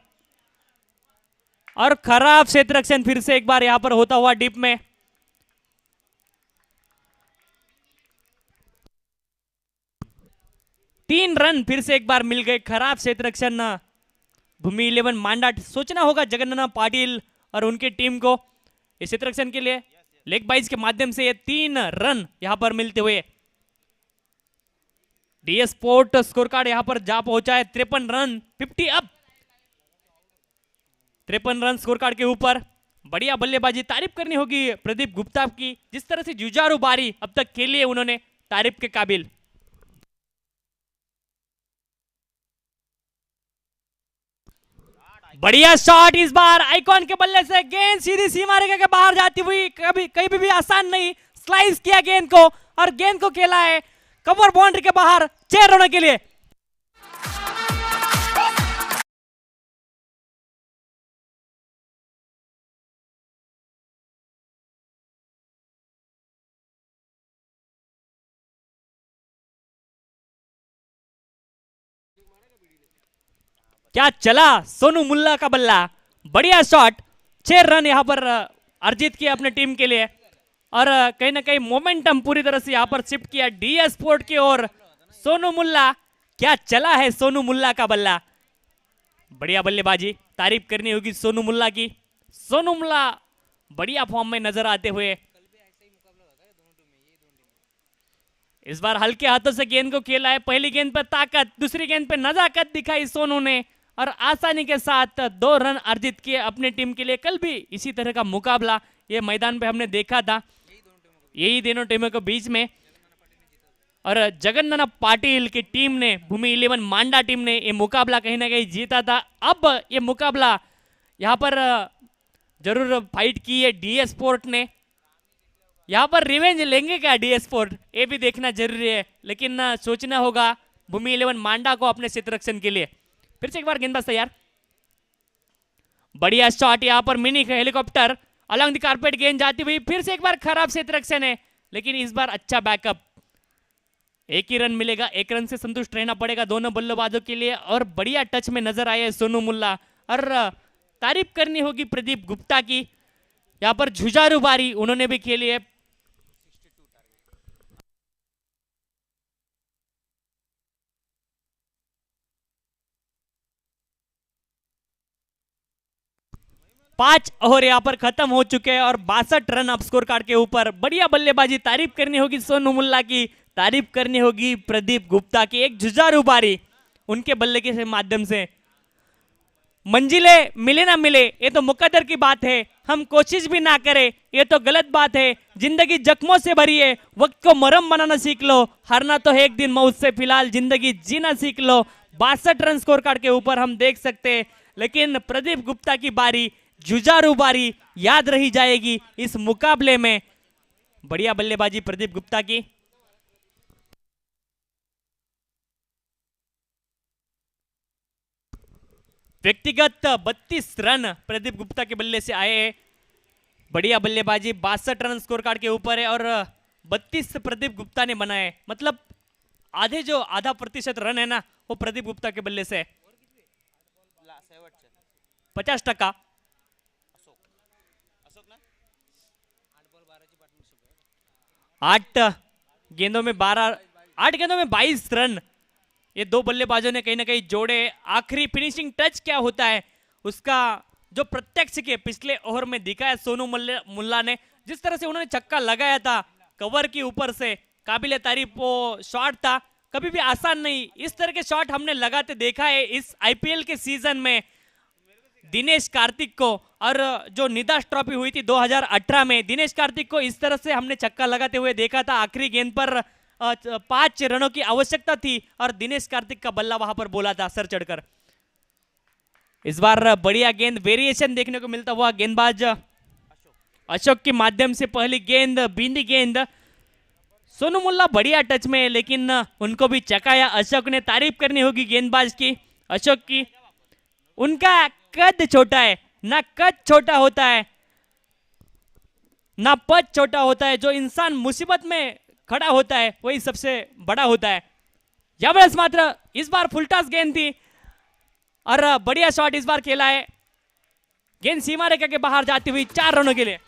और खराब क्षेत्र रक्षण फिर से एक बार यहां पर होता हुआ डीप में। तीन रन फिर से एक बार मिल गए। खराब क्षेत्र रक्षण भूमि 11 मांडा। सोचना होगा जगन्नाथ पाटिल और उनकी टीम को इस क्षेत्र रक्षण के लिए। लेग बाइज के माध्यम से ये 3 रन यहां पर मिलते हुए डीएस स्पोर्ट स्कोर कार्ड यहां पर जा पहुंचा है। 53 run, 50 up, 53 run score card के ऊपर। बढ़िया बल्लेबाजी, तारीफ करनी होगी प्रदीप गुप्ता की, जिस तरह से जुझारू बारी अब तक खेली है उन्होंने, तारीफ के काबिल। बढ़िया शॉट इस बार आइकॉन के बल्ले से। गेंद सीधी सीमा रेखा के बाहर जाती हुई, कभी कहीं भी आसान नहीं, स्लाइस किया गेंद को और गेंद को खेला है कवर बाउंड्री के बाहर 6 रनों के लिए। क्या चला सोनू मुल्ला का बल्ला, बढ़िया शॉट। 6 रन यहां पर अर्जित किया अपने टीम के लिए और कहीं ना कहीं मोमेंटम पूरी तरह से यहां पर शिफ्ट किया डीएस स्पोर्ट की ओर। सोनू मुल्ला, क्या चला है सोनू मुल्ला का बल्ला, बढ़िया बल्लेबाजी, तारीफ करनी होगी सोनू मुल्ला की। सोनू मुल्ला बढ़िया फॉर्म में नजर आते हुए। इस बार हल्के हाथों से गेंद को खेला है, पहली गेंद पर ताकत, दूसरी गेंद पर नजाकत दिखाई सोनू ने और आसानी के साथ 2 रन अर्जित किए अपनी टीम के लिए। कल भी इसी तरह का मुकाबला ये मैदान पे हमने देखा था, यही दोनों टीमों के बीच में। और जगन्नाथ पाटिल की टीम ने, भूमि 11 मांडा टीम ने ये मुकाबला कहीं ना कहीं जीता था। अब ये मुकाबला यहाँ पर जरूर फाइट की है डीएस स्पोर्ट ने, यहाँ पर रिवेंज लेंगे क्या डीएस स्पोर्ट, ये भी देखना जरूरी है। लेकिन सोचना होगा भूमि 11 मांडा को अपने क्षेत्ररक्षण के लिए। फिर से एक बार गेंदबाज तैयार, बढ़िया शॉट यहाँ पर mini helicopter along the carpet, गेंद जाती हुई, फिर से एक बार खराब क्षेत्ररक्षण है, लेकिन इस बार अच्छा बैकअप। एक ही रन मिलेगा, 1 रन से संतुष्ट रहना पड़ेगा दोनों बल्लेबाजों के लिए। और बढ़िया टच में नजर आए सोनू मुल्ला, और तारीफ करनी होगी प्रदीप गुप्ता की, यहाँ पर जुझारू बारी उन्होंने भी खेली है। पांच ओवर यहाँ पर खत्म हो चुके हैं और 62 रन अब स्कोर कार्ड के ऊपर। बढ़िया बल्लेबाजी, तारीफ करनी होगी सोनू मुल्ला की, तारीफ करनी होगी प्रदीप गुप्ता की। एक जुझारू बारी उनके बल्ले के माध्यम से। मंजिले मिले ना मिले ये तो मुकद्दर की बात है, हम कोशिश भी ना करें ये तो गलत बात है। जिंदगी जख्मों से भरी है, वक्त को मरहम बनाना सीख लो, हारना तो है एक दिन मौत से, फिलहाल जिंदगी जीना सीख लो। 62 रन स्कोर कार्ड के ऊपर हम देख सकते हैं, लेकिन प्रदीप गुप्ता की बारी, जुझारू बारी याद रही जाएगी इस मुकाबले में। बढ़िया बल्लेबाजी प्रदीप गुप्ता की। व्यक्तिगत 32 रन प्रदीप गुप्ता के बल्ले से आए हैं। बढ़िया बल्लेबाजी, 62 रन स्कोर कार्ड के ऊपर है और 32 प्रदीप गुप्ता ने बनाए, मतलब आधा प्रतिशत रन है ना वो प्रदीप गुप्ता के बल्ले से 50%। 8 गेंदों में 22 रन ये दो बल्लेबाजों ने कहीं ना कहीं जोड़े। आखिरी फिनिशिंग टच क्या होता है उसका जो प्रत्यक्ष के पिछले ओवर में दिखाया सोनू मुल्ला ने, जिस तरह से उन्होंने छक्का लगाया था कवर के ऊपर से, काबिले तारीफ वो शॉट था। कभी भी आसान नहीं, इस तरह के शॉट हमने लगाते देखा है इस आईपीएल के सीजन में। दिनेश कार्तिक को, और जो निदाश ट्रॉफी हुई थी 2018 में, दिनेश कार्तिक को इस तरह से हमने छक्का लगाते हुए देखा था। आखिरी गेंद पर 5 रनों की आवश्यकता थी और दिनेश कार्तिक का बल्ला वहां पर बोला था सर चढ़कर। इस बार बढ़िया गेंद, वेरिएशन देखने को मिलता हुआ गेंदबाज अशोक के माध्यम से पहली गेंद, बींदी गेंद। सोनू मुल्ला बढ़िया टच में, लेकिन उनको भी चकाया अशोक ने। तारीफ करनी होगी गेंदबाज की, अशोक की। उनका कद छोटा है, ना कद छोटा होता है ना पद छोटा होता है। जो इंसान मुसीबत में खड़ा होता है वही सबसे बड़ा होता है। जबरदस्त मात्र इस बार फुल टॉस गेंद थी और बढ़िया शॉट इस बार खेला है। गेंद सीमा रेखा के बाहर जाती हुई 4 रनों के लिए।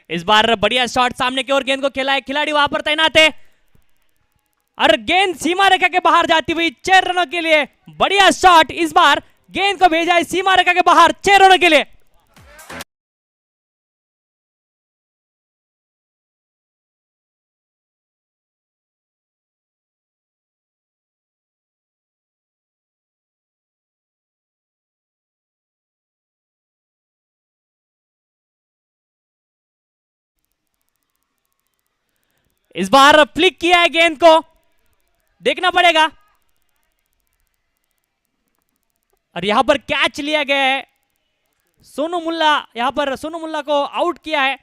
इस बार बढ़िया शॉट सामने की ओर गेंद को खेला है, खिलाड़ी वहां पर तैनात है और गेंद सीमा रेखा के बाहर जाती हुई 6 रनों के लिए। बढ़िया शॉट, इस बार गेंद को भेजा है सीमा रेखा के बाहर 6 रनों के लिए। इस बार फ्लिक किया है गेंद को, देखना पड़ेगा। और यहां पर कैच लिया गया है। सोनू मुल्ला, यहां पर सोनू मुल्ला को आउट किया है।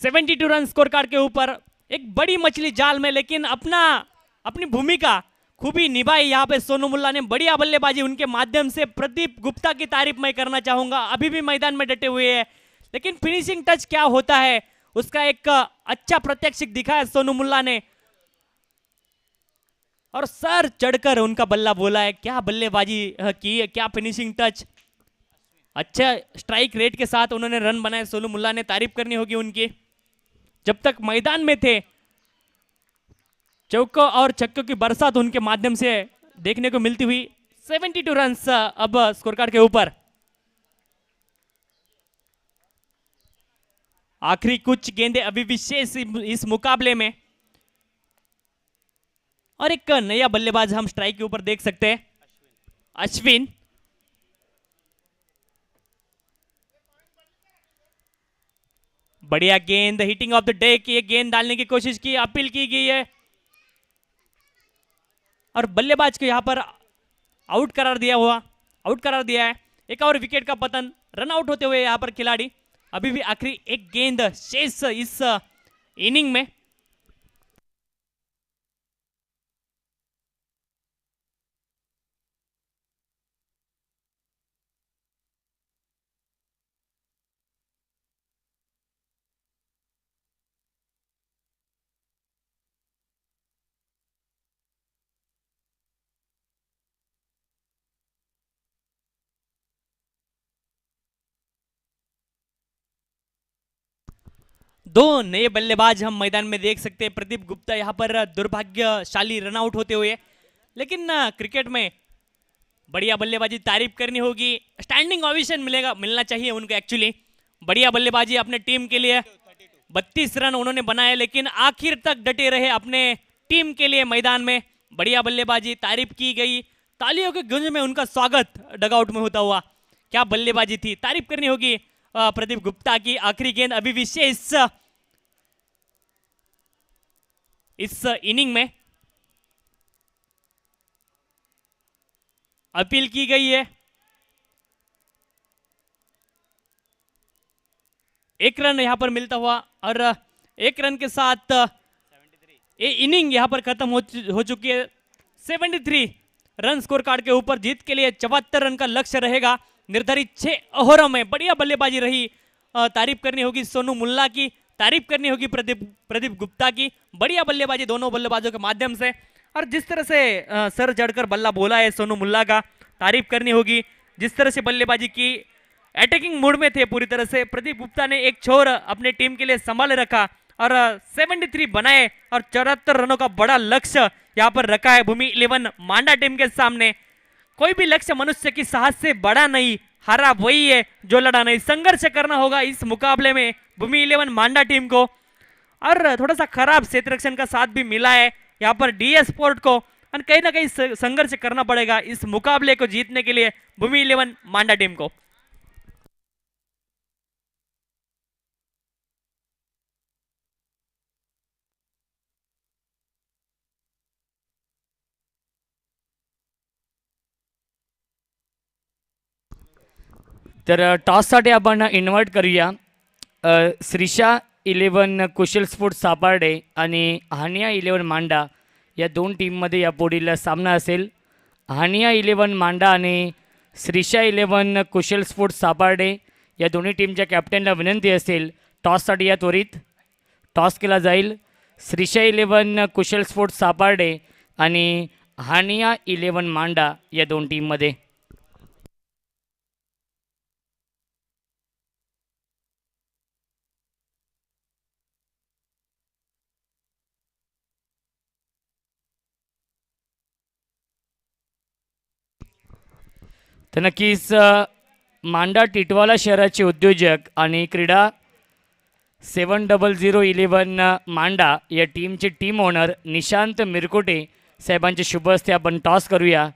72 रन स्कोर कार्ड के ऊपर। एक बड़ी मछली जाल में, लेकिन अपनी भूमिका खूबी निभाई यहाँ पे सोनू मुल्ला ने, बढ़िया बल्लेबाजी उनके माध्यम से। प्रदीप गुप्ता की तारीफ मैं करना चाहूंगा, अभी भी मैदान में डटे हुए हैं, लेकिन फिनिशिंग टच क्या होता है उसका एक अच्छा प्रत्यक्ष दिखाया सोनू मुल्ला ने, और सर चढ़कर उनका बल्ला बोला है। क्या बल्लेबाजी की है, क्या फिनिशिंग टच, अच्छा स्ट्राइक रेट के साथ उन्होंने रन बनाए। सोनू मुल्ला ने तारीफ करनी होगी उनकी। जब तक मैदान में थे चौकों और छक्कों की बरसात उनके माध्यम से देखने को मिलती हुई। 72 रन्स अब स्कोर कार्ड के ऊपर। आखिरी कुछ गेंदें अभी विशेष इस मुकाबले में, और एक नया बल्लेबाज हम स्ट्राइक के ऊपर देख सकते हैं, अश्विन। बढ़िया गेंद, हिटिंग ऑफ द डे की एक गेंद डालने की कोशिश की, अपील की गई है और बल्लेबाज को यहां पर आउट करार दिया है। एक और विकेट का पतन, रन आउट होते हुए यहां पर खिलाड़ी। अभी भी आखिरी एक गेंद शेष इस इनिंग में। दो नए बल्लेबाज हम मैदान में देख सकते हैं। प्रदीप गुप्ता यहां पर दुर्भाग्यशाली रन आउट होते हुए, लेकिन क्रिकेट में बढ़िया बल्लेबाजी तारीफ करनी होगी, स्टैंडिंग ओवेशन मिलना चाहिए उनको एक्चुअली। बढ़िया बल्लेबाजी अपने टीम के लिए, 32 रन उन्होंने बनाए, लेकिन आखिर तक डटे रहे अपने टीम के लिए मैदान में। बढ़िया बल्लेबाजी तारीफ की गई, तालियों के गूंज में उनका स्वागत डगआउट में होता हुआ। क्या बल्लेबाजी थी, तारीफ करनी होगी प्रदीप गुप्ता की। आखिरी गेंद अभी विशेष इस इनिंग में अपील की गई है। एक रन यहां पर मिलता हुआ, और एक रन के साथ ये इनिंग यहां पर खत्म हो चुकी है। 73 रन स्कोर कार्ड के ऊपर। जीत के लिए 74 रन का लक्ष्य रहेगा निर्धारित 6 ओवरों में। बढ़िया बल्लेबाजी रही, तारीफ करनी होगी सोनू मुल्ला की, तारीफ करनी होगी प्रदीप गुप्ता की। बढ़िया बल्लेबाजी दोनों बल्लेबाजों के माध्यम से, और जिस तरह से सर जड़कर बल्ला बोला है सोनू मुल्ला का, तारीफ करनी होगी। जिस तरह से बल्लेबाजी की, अटैकिंग मूड में थे पूरी तरह से। प्रदीप गुप्ता ने एक छोर अपने टीम के लिए संभाले रखा और 73 बनाए, और 74 रनों का बड़ा लक्ष्य यहां पर रखा है भूमि 11 मांडा टीम के सामने। कोई भी लक्ष्य मनुष्य की साहस से बड़ा नहीं, हारा वही है जो लड़ा नहीं। संघर्ष करना होगा इस मुकाबले में भूमि 11 मांडा टीम को, और थोड़ा सा खराब क्षेत्र रक्षण का साथ भी मिला है यहाँ पर डीएस स्पोर्ट को, और कहीं ना कहीं संघर्ष करना पड़ेगा इस मुकाबले को जीतने के लिए भूमि 11 मांडा टीम को। तर टॉससाठी आपण इन्व्हाइट करूया श्रीशा 11 कुशल स्पोर्ट्स सापार्डे आणि हानिया 11 मांडा या दोन टीममध्ये या पुढील सामना असेल। हानिया 11 मांडा आणि श्रीशा 11 कुशल स्पोर्ट्स सापार्डे या दोन्ही टीमच्या कॅप्टनला विनंती असेल टॉससाठी या त्वरित टॉस केला जाईल। श्रीशा 11 कुशल स्पोर्ट्स सापार्डे आणि हानिया 11 मांडा या दोन टीममध्ये। तर नक्कीच मांडा टिटवाला शहराचे उद्योजक आणि क्रीडा 70011 मांडा या टीमचे टीम ओनर निशांत मिरकोटे साहेबांच्या शुभ हस्ते आपण टॉस करूया।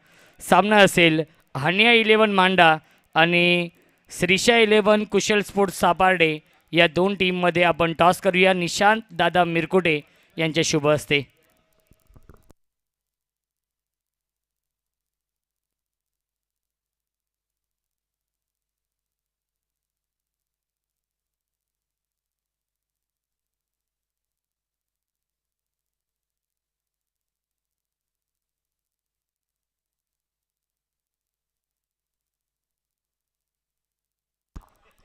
सामना असेल हानिया 11 मांडा आणि श्रीशा 11 कुशल स्पोर्ट्स सापार्डे या दोन टीममध्ये आपण टॉस करूया निशांत दादा मिरकोटे यांच्या शुभ हस्ते।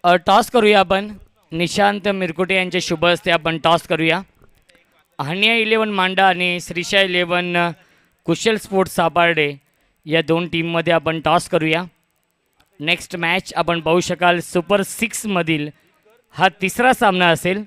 टॉस करूया आपण. निशांत मिरकुटे यांच्या शुभ हस्ते आपण टॉस करूया. हानिया 11 मांडा आणि श्रीशा 11 कुशल स्पोर्ट्स सापार्डे या दोन टीममध्ये आपण टॉस करूया. नेक्स्ट मॅच आपण पाहू शकाल सुपर 6 मधील हा तिसरा सामना असेल.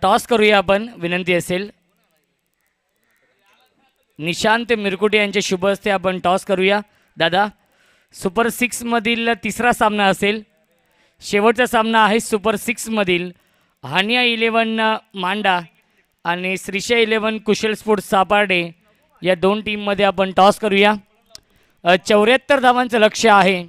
टॉस करूया आपण. विनंती असेल निशांत मिरकुटे यांच्या शुभ हस्ते आपण टॉस करूया. दादा, सुपर 6 मधील तिसरा सामना असेल. शेवटचा सामना आहे सुपर 6 मधील हानिया 11 मांडा आणि श्रीशा 11 कुशल स्पोर्ट्स सापार्डे या दोन टीममध्ये आपण टॉस करूया. 74 धावांचं लक्ष्य आहे.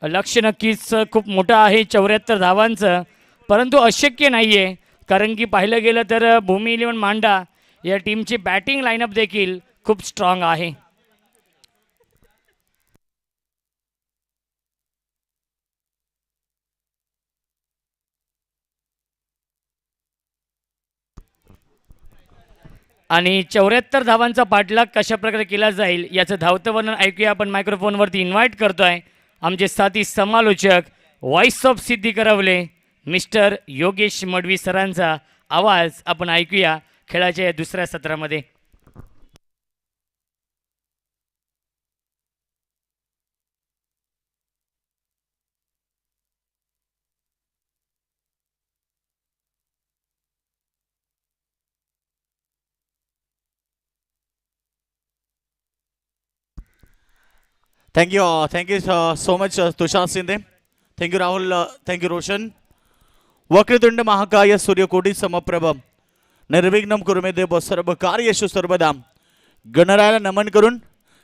लक्ष्य नक्कीच खूप मोठं आहे 74 धावांचं, परंतु अशक्य नाही आहे. कारण की पाहिलं गेलं तर भूमी 11 मांडा या टीमची बॅटिंग लाईनअप देखील खूप स्ट्रॉंग आहे. आणि 74 धावांचा पाठलाग कशा प्रकारे केला जाईल याचं धावतं वर्णन ऐकूया. आपण मायक्रोफोनवरती इन्व्हाइट करतोय आमचे साथी समालोचक व्हॉइस ऑफ सिद्धी करवले मिस्टर योगेश मडवी सरांचा आवाज आपण ऐकूया खेळाच्या या दुसऱ्या सत्रामध्ये. Thank you, so much, Tushar Sinde. Thank you, Rahul. Thank you, Roshan. Vakratunda महाकाय सूर्यकोटी समप्रभ निर्विघ्नं कुरु मे देव सर्व कार्येषु सर्वदा. गणरायाला नमन करून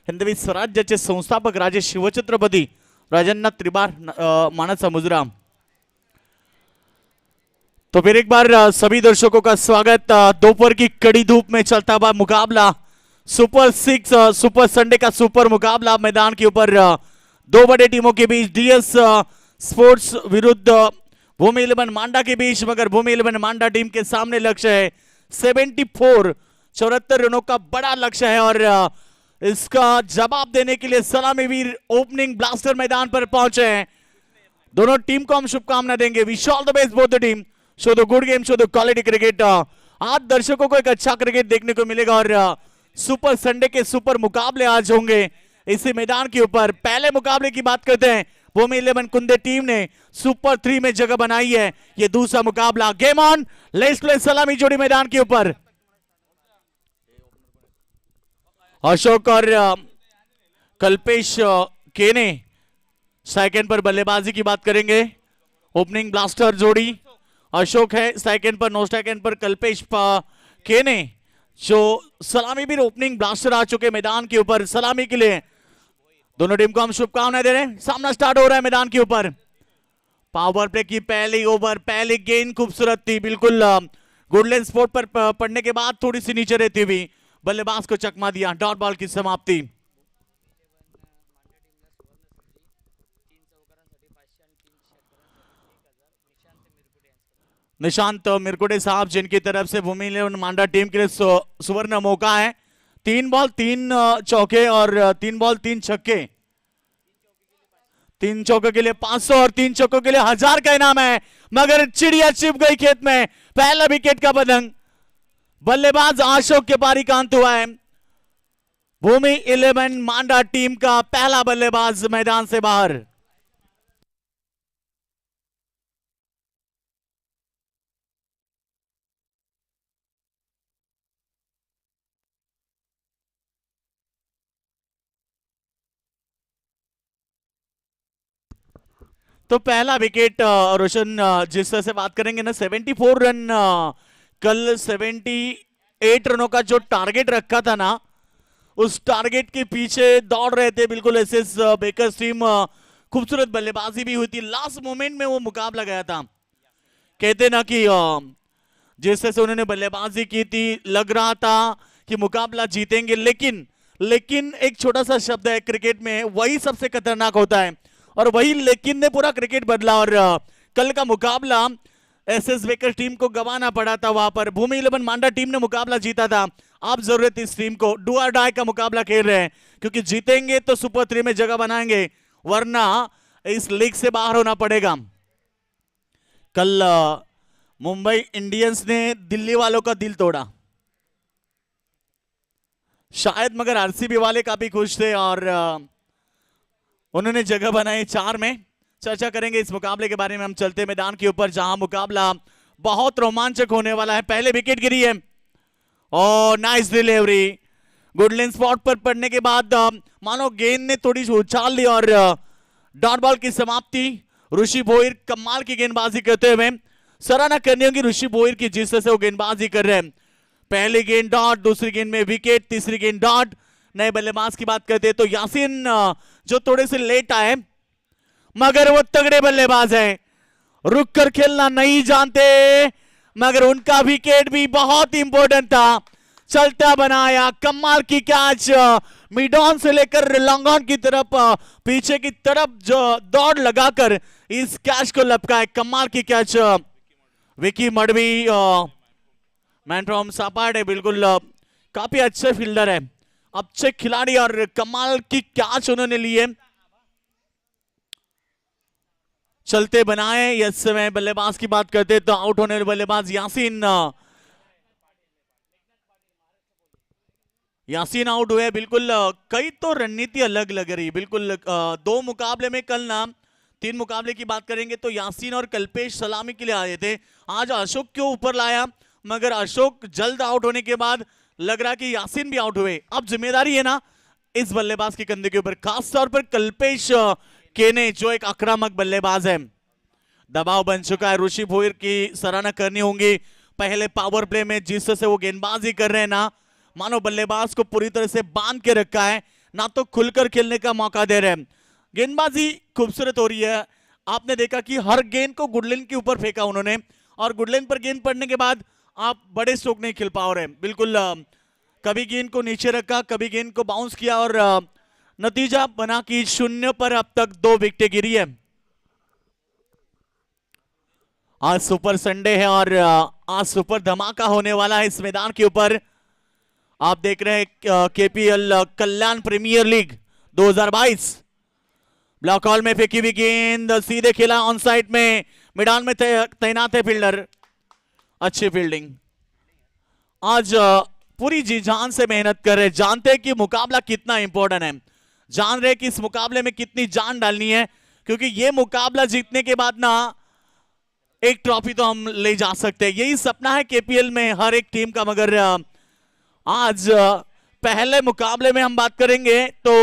हिंदवी स्वराज्याचे संस्थापक राजे शिवछत्रपती राजांना त्रिबार मानाचा मुजरा. तो फिर एक बार सभी दर्शकों का स्वागत. दोपहर की कड़ी धूप में चलता हुआ मुकाबला सुपर 6 सुपर संडे का सुपर मुकाबला मैदान के ऊपर दो बड़े टीमों के बीच डीएस स्पोर्ट्स विरुद्ध भूमि 11 मांडा के बीच. मगर भूमि 11 मांडा टीम के सामने लक्ष्य है 74 रनों का बड़ा लक्ष्य है और इसका जवाब देने के लिए सलामी वीर ओपनिंग ब्लास्टर मैदान पर पहुंचे हैं. दोनों टीम को हम शुभकामना देंगे. Wish all the best both the team. Show the good game, show the quality cricket. आज दर्शकों को एक अच्छा क्रिकेट देखने को मिलेगा और सुपर संडे के सुपर मुकाबले आज होंगे इसी मैदान के ऊपर. पहले मुकाबले की बात करते हैं. भूमि 11 कुंदे टीम ने सुपर 3 में जगह बनाई है. ये दूसरा मुकाबला. Game on. Let's play. सलामी जोड़ी मैदान के ऊपर. अशोक और कल्पेश केने सेकंड पर बल्लेबाजी की बात करेंगे. ओपनिंग ब्लास्टर जोड़ी अशोक है सेकंड पर. नो सेकंड पर कल्पेश केने जो सलामी भी ओपनिंग ब्लास्टर आ चुके मैदान के ऊपर सलामी के लिए. दोनों टीम को हम शुभकामनाएं दे रहे हैं. सामना स्टार्ट हो रहा है मैदान के ऊपर. पावर प्ले की पहली ओवर, पहली गेंद खूबसूरत थी. बिल्कुल गुडलैंड स्पोर्ट पर पड़ने के बाद थोड़ी सी नीचे रहती हुई बल्लेबाज को चकमा दिया. डॉट बॉल की समाप्ति. निशांत मिरकुटे साहब जिनकी तरफ से भूमि 11 मांडा टीम के लिए सुवर्ण मौका है. 3 बॉल 3 चौके और 3 बॉल 3 छक्के. 3 चौके के लिए 500 और 3 चौकों के लिए 1000 का इनाम है. मगर चिड़िया छिप गई खेत में. पहला विकेट का पतंग. बल्लेबाज अशोक के पारी का अंत हुआ है. भूमि 11 मांडा टीम का पहला बल्लेबाज मैदान से बाहर. तो पहला विकेट रोशन जिस तरह से बात करेंगे ना 74 रन कल 78 रनों का जो टारगेट रखा था ना उस टारगेट के पीछे दौड़ रहे थे बिल्कुल एसएस बेकर्स टीम खूबसूरत बल्लेबाजी भी हुई थी, लास्ट मोमेंट में वो मुकाबला गया था। कहते ना कि जिस तरह से उन्होंने बल्लेबाजी की थी लग रहा था कि मुकाबला जीतेंगे, लेकिन एक छोटा सा शब्द है क्रिकेट में, वही सबसे खतरनाक होता है, और वही लेकिन ने पूरा क्रिकेट बदला। और कल का मुकाबला एसएस वेकर टीम को गंवाना पड़ा था, वहां पर भूमि 11 मांडा टीम ने मुकाबला जीता था। अब जरूरत इस टीम को डू और डाई का मुकाबला खेल रहे हैं, क्योंकि जीतेंगे तो सुपर 3 में जगह बनाएंगे, वरना इस लीग से बाहर होना पड़ेगा। कल मुंबई इंडियंस ने दिल्ली वालों का दिल तोड़ा शायद, मगर आरसीबी वाले काफी खुश थे और उन्होंने जगह बनाई 4 में। चर्चा करेंगे इस मुकाबले के बारे में। हम चलते मैदान के ऊपर, जहां मुकाबला बहुत रोमांचक होने वाला है। पहले विकेट गिरी है और नाइस डिलीवरी, गुडलैंड स्पॉट पर पड़ने के बाद मानो गेंद ने थोड़ी सी उछाल ली और डॉट बॉल की समाप्ति। ऋषि भोईर कमाल की गेंदबाजी करते हुए, सराहना करनी होगी ऋषि भोईर की, जिस तरह से वो गेंदबाजी कर रहे हैं। पहली गेंद डॉट, दूसरी गेंद में विकेट, तीसरी गेंद डॉट। नए बल्लेबाज की बात करते हैं तो यासीन जो थोड़े से लेट आए, मगर वो तगड़े बल्लेबाज हैं, रुक कर खेलना नहीं जानते, मगर उनका विकेट भी बहुत इंपॉर्टेंट था। चलता बनाया, कमाल की कैच, मिड ऑन से लेकर लॉन्ग ऑन की तरफ, पीछे की तरफ जो दौड़ लगाकर इस कैच को लपकाए, कमाल की catch. Vicky Madvi man from Sapad, बिल्कुल काफी अच्छे फील्डर है, अच्छे खिलाड़ी, और कमाल की कैच उन्होंने ली है। चलते बनाए, इस समय बल्लेबाज की बात करते तो आउट होने वाले बल्लेबाज यासीन आउट हुए। बिल्कुल कई तो रणनीति अलग लग रही, बिल्कुल 2 मुकाबले में कल ना 3 मुकाबले की बात करेंगे तो यासीन और कल्पेश सलामी के लिए आए थे। आज अशोक क्यों ऊपर लाया, मगर अशोक जल्द आउट होने के बाद लग रहा कि यासीन भी आउट हुए। अब जिम्मेदारी है ना इस बल्लेबाज के कंधे के ऊपर, खासतौर पर कल्पेश केने जो एक आक्रामक बल्लेबाज है। दबाव बन चुका है, ऋषि भोईर की सराहना करनी होगी। पहले पावर प्ले में जिस तरह से वो गेंदबाजी कर रहे हैं ना, मानो बल्लेबाज को पूरी तरह से बांध के रखा है, ना तो खुलकर खेलने का मौका दे रहे हैं। गेंदबाजी खूबसूरत हो रही है। आपने देखा कि हर गेंद को गुडलैंड के ऊपर फेंका उन्होंने, और गुडलैंड पर गेंद पड़ने के बाद आप बड़े स्ट्रोक नहीं खेल पा रहे। बिल्कुल कभी गेंद को नीचे रखा, कभी गेंद को बाउंस किया, और नतीजा बना कि 0 पर अब तक 2 विकेटें गिरी है। आज सुपर संडे है और आज सुपर धमाका होने वाला है इस मैदान के ऊपर। आप देख रहे हैं केपीएल कल्याण प्रीमियर लीग 2022। ब्लॉक हॉल में फेंकी हुई गेंद सीधे खेला ऑन साइड में, मैदान में तैनात है फील्डर, अच्छी फील्डिंग। आज पूरी जी जान से मेहनत कर रहे, जानते हैं कि मुकाबला कितना इंपॉर्टेंट है, जान रहे कि इस मुकाबले में कितनी जान डालनी है, क्योंकि ये मुकाबला जीतने के बाद ना एक ट्रॉफी तो हम ले जा सकते हैं। यही सपना है केपीएल में हर एक टीम का। मगर आज पहले मुकाबले में हम बात करेंगे तो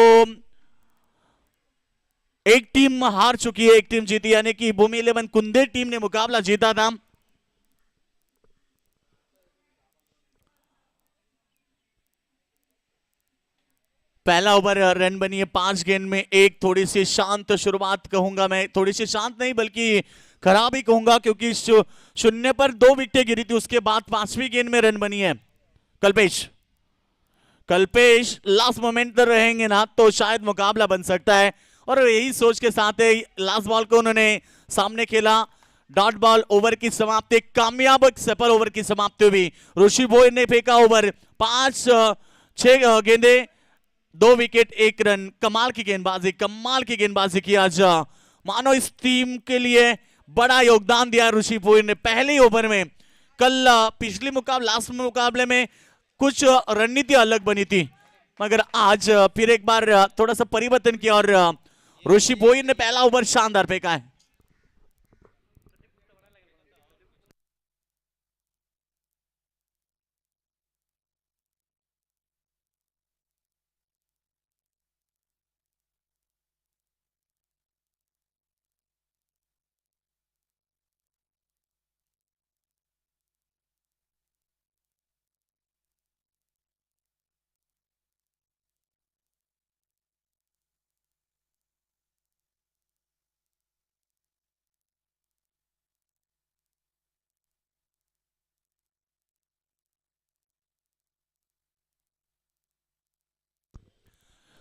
एक टीम हार चुकी है, एक टीम जीती, यानी कि भूमि 11 कुंदे टीम ने मुकाबला जीता था। पहला ओवर रन बनी है 5 गेंद में 1। थोड़ी सी शांत शुरुआत कहूंगा मैं, थोड़ी सी शांत नहीं बल्कि खराब ही कहूंगा, क्योंकि 0 पर 2 विकेटें गिरी थी, उसके बाद 5वीं गेंद में रन बनी है। कल्पेश लास्ट मोमेंट पर रहेंगे ना तो शायद मुकाबला बन सकता है, और यही सोच के साथ लास्ट बॉल को उन्होंने सामने खेला। डॉट बॉल ओवर की समाप्ति, कामयाब सफल ओवर की समाप्ति हुई। ऋषि भोईर ने फेंका ओवर, 5-6 गेंदे 2 विकेट 1 रन। कमाल की गेंदबाजी की आज, मानो इस टीम के लिए बड़ा योगदान दिया ऋषि भोईर ने पहले ओवर में। कल पिछली लास्ट मुकाबले में कुछ रणनीति अलग बनी थी, मगर आज फिर एक बार थोड़ा सा परिवर्तन किया और ऋषि भोईर ने पहला ओवर शानदार फेंका है।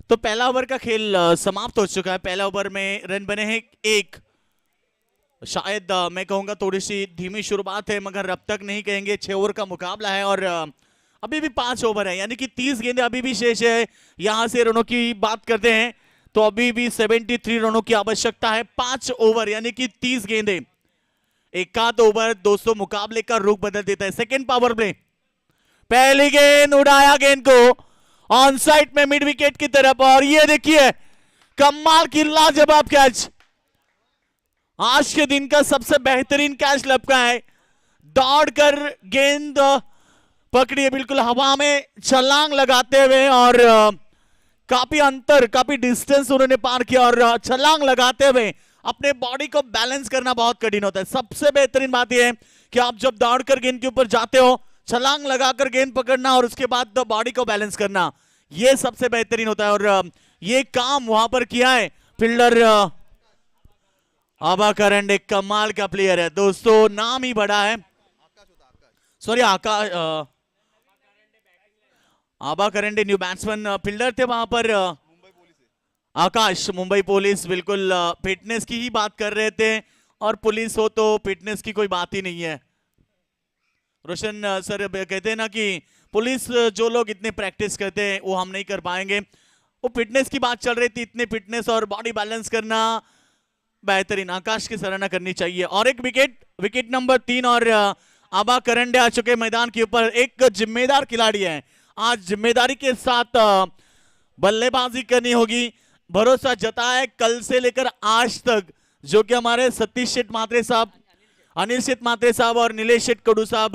तो पहला ओवर का खेल समाप्त हो चुका है। पहला ओवर में रन बने हैं 1। शायद मैं कहूंगा थोड़ी सी धीमी शुरुआत है, मगर अब तक नहीं कहेंगे। 6 ओवर का मुकाबला है और अभी भी 5 ओवर है, यानी कि 30 गेंदें अभी भी शेष है। यहां से रनों की बात करते हैं तो अभी भी 73 रनों की आवश्यकता है। 5 ओवर यानी कि 30 गेंदें। एक आध ओवर दोस्तों मुकाबले का रुख बदल देता है। सेकेंड पावर प्ले, पहली गेंद उड़ाया गेंद को ऑन साइड में मिड विकेट की तरफ, और ये देखिए कमाल की लाजवाब कैच। आज के दिन का सबसे बेहतरीन कैच लपका है। दौड़कर गेंद पकड़ी है बिल्कुल हवा में छलांग लगाते हुए, और काफी अंतर, काफी डिस्टेंस उन्होंने पार किया, और छलांग लगाते हुए अपने बॉडी को बैलेंस करना बहुत कठिन होता है। सबसे बेहतरीन बात यह है कि आप जब दौड़कर गेंद के ऊपर जाते हो, छलांग लगाकर गेंद पकड़ना और उसके बाद बॉडी को बैलेंस करना, यह सबसे बेहतरीन होता है। और ये काम वहां पर किया है फील्डर आबा करंडे। कमाल का प्लेयर है दोस्तों, नाम ही बड़ा है। सॉरी आबा करंडे न्यू बैट्समैन फील्डर थे वहां पर। आकाश मुंबई पुलिस, बिल्कुल फिटनेस की ही बात कर रहे थे, और पुलिस हो तो फिटनेस की कोई बात ही नहीं है। रोशन सर कहते हैं ना कि पुलिस जो लोग इतने प्रैक्टिस करते हैं वो हम नहीं कर पाएंगे। वो फिटनेस की बात चल रही थी, इतने फिटनेस और बॉडी बैलेंस करना बेहतरीन। आकाश की सराहना करनी चाहिए। और एक विकेट, विकेट नंबर 3, और आबा करंडे आ चुके मैदान के ऊपर। एक जिम्मेदार खिलाड़ी है, आज जिम्मेदारी के साथ बल्लेबाजी करनी होगी। भरोसा जताया है कल से लेकर आज तक, जो कि हमारे सतीश शेठ मात्रे साहब, अनिल शेठ मात्रे साहब और नीलेश शेठ कडू साहब,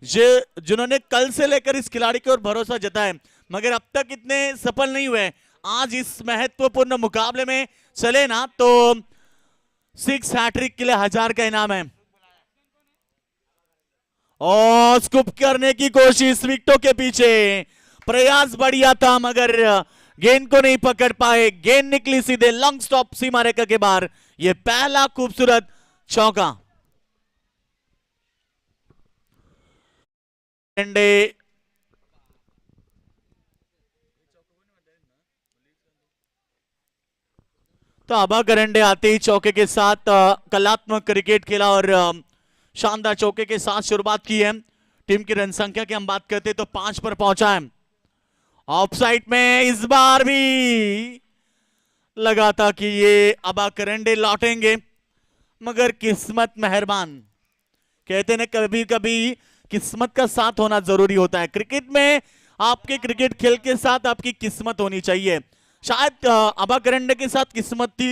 जिन्होंने कल से लेकर इस खिलाड़ी की ओर भरोसा जताया, मगर अब तक इतने सफल नहीं हुए। आज इस महत्वपूर्ण मुकाबले में चले ना तो 6 हैट्रिक के लिए 1000 का इनाम है। और स्कूप करने की कोशिश, विकेटों के पीछे प्रयास बढ़िया था मगर गेंद को नहीं पकड़ पाए। गेंद निकली सीधे लॉन्ग स्टॉप सीमा रेखा के बाहर। यह पहला खूबसूरत चौका। तो आबा करंडे आते ही चौके के साथ कलात्मक क्रिकेट खेला और शानदार चौके के साथ शुरुआत की है। टीम की रन संख्या की हम बात करते तो 5 पर पहुंचा है। ऑफ साइड में इस बार भी लगा था कि ये आबा करंडे लौटेंगे, मगर किस्मत मेहरबान। कहते हैं कभी कभी किस्मत का साथ होना जरूरी होता है। क्रिकेट में आपके क्रिकेट खेल के साथ आपकी किस्मत होनी चाहिए। शायद आबा करंडे के साथ किस्मत थी,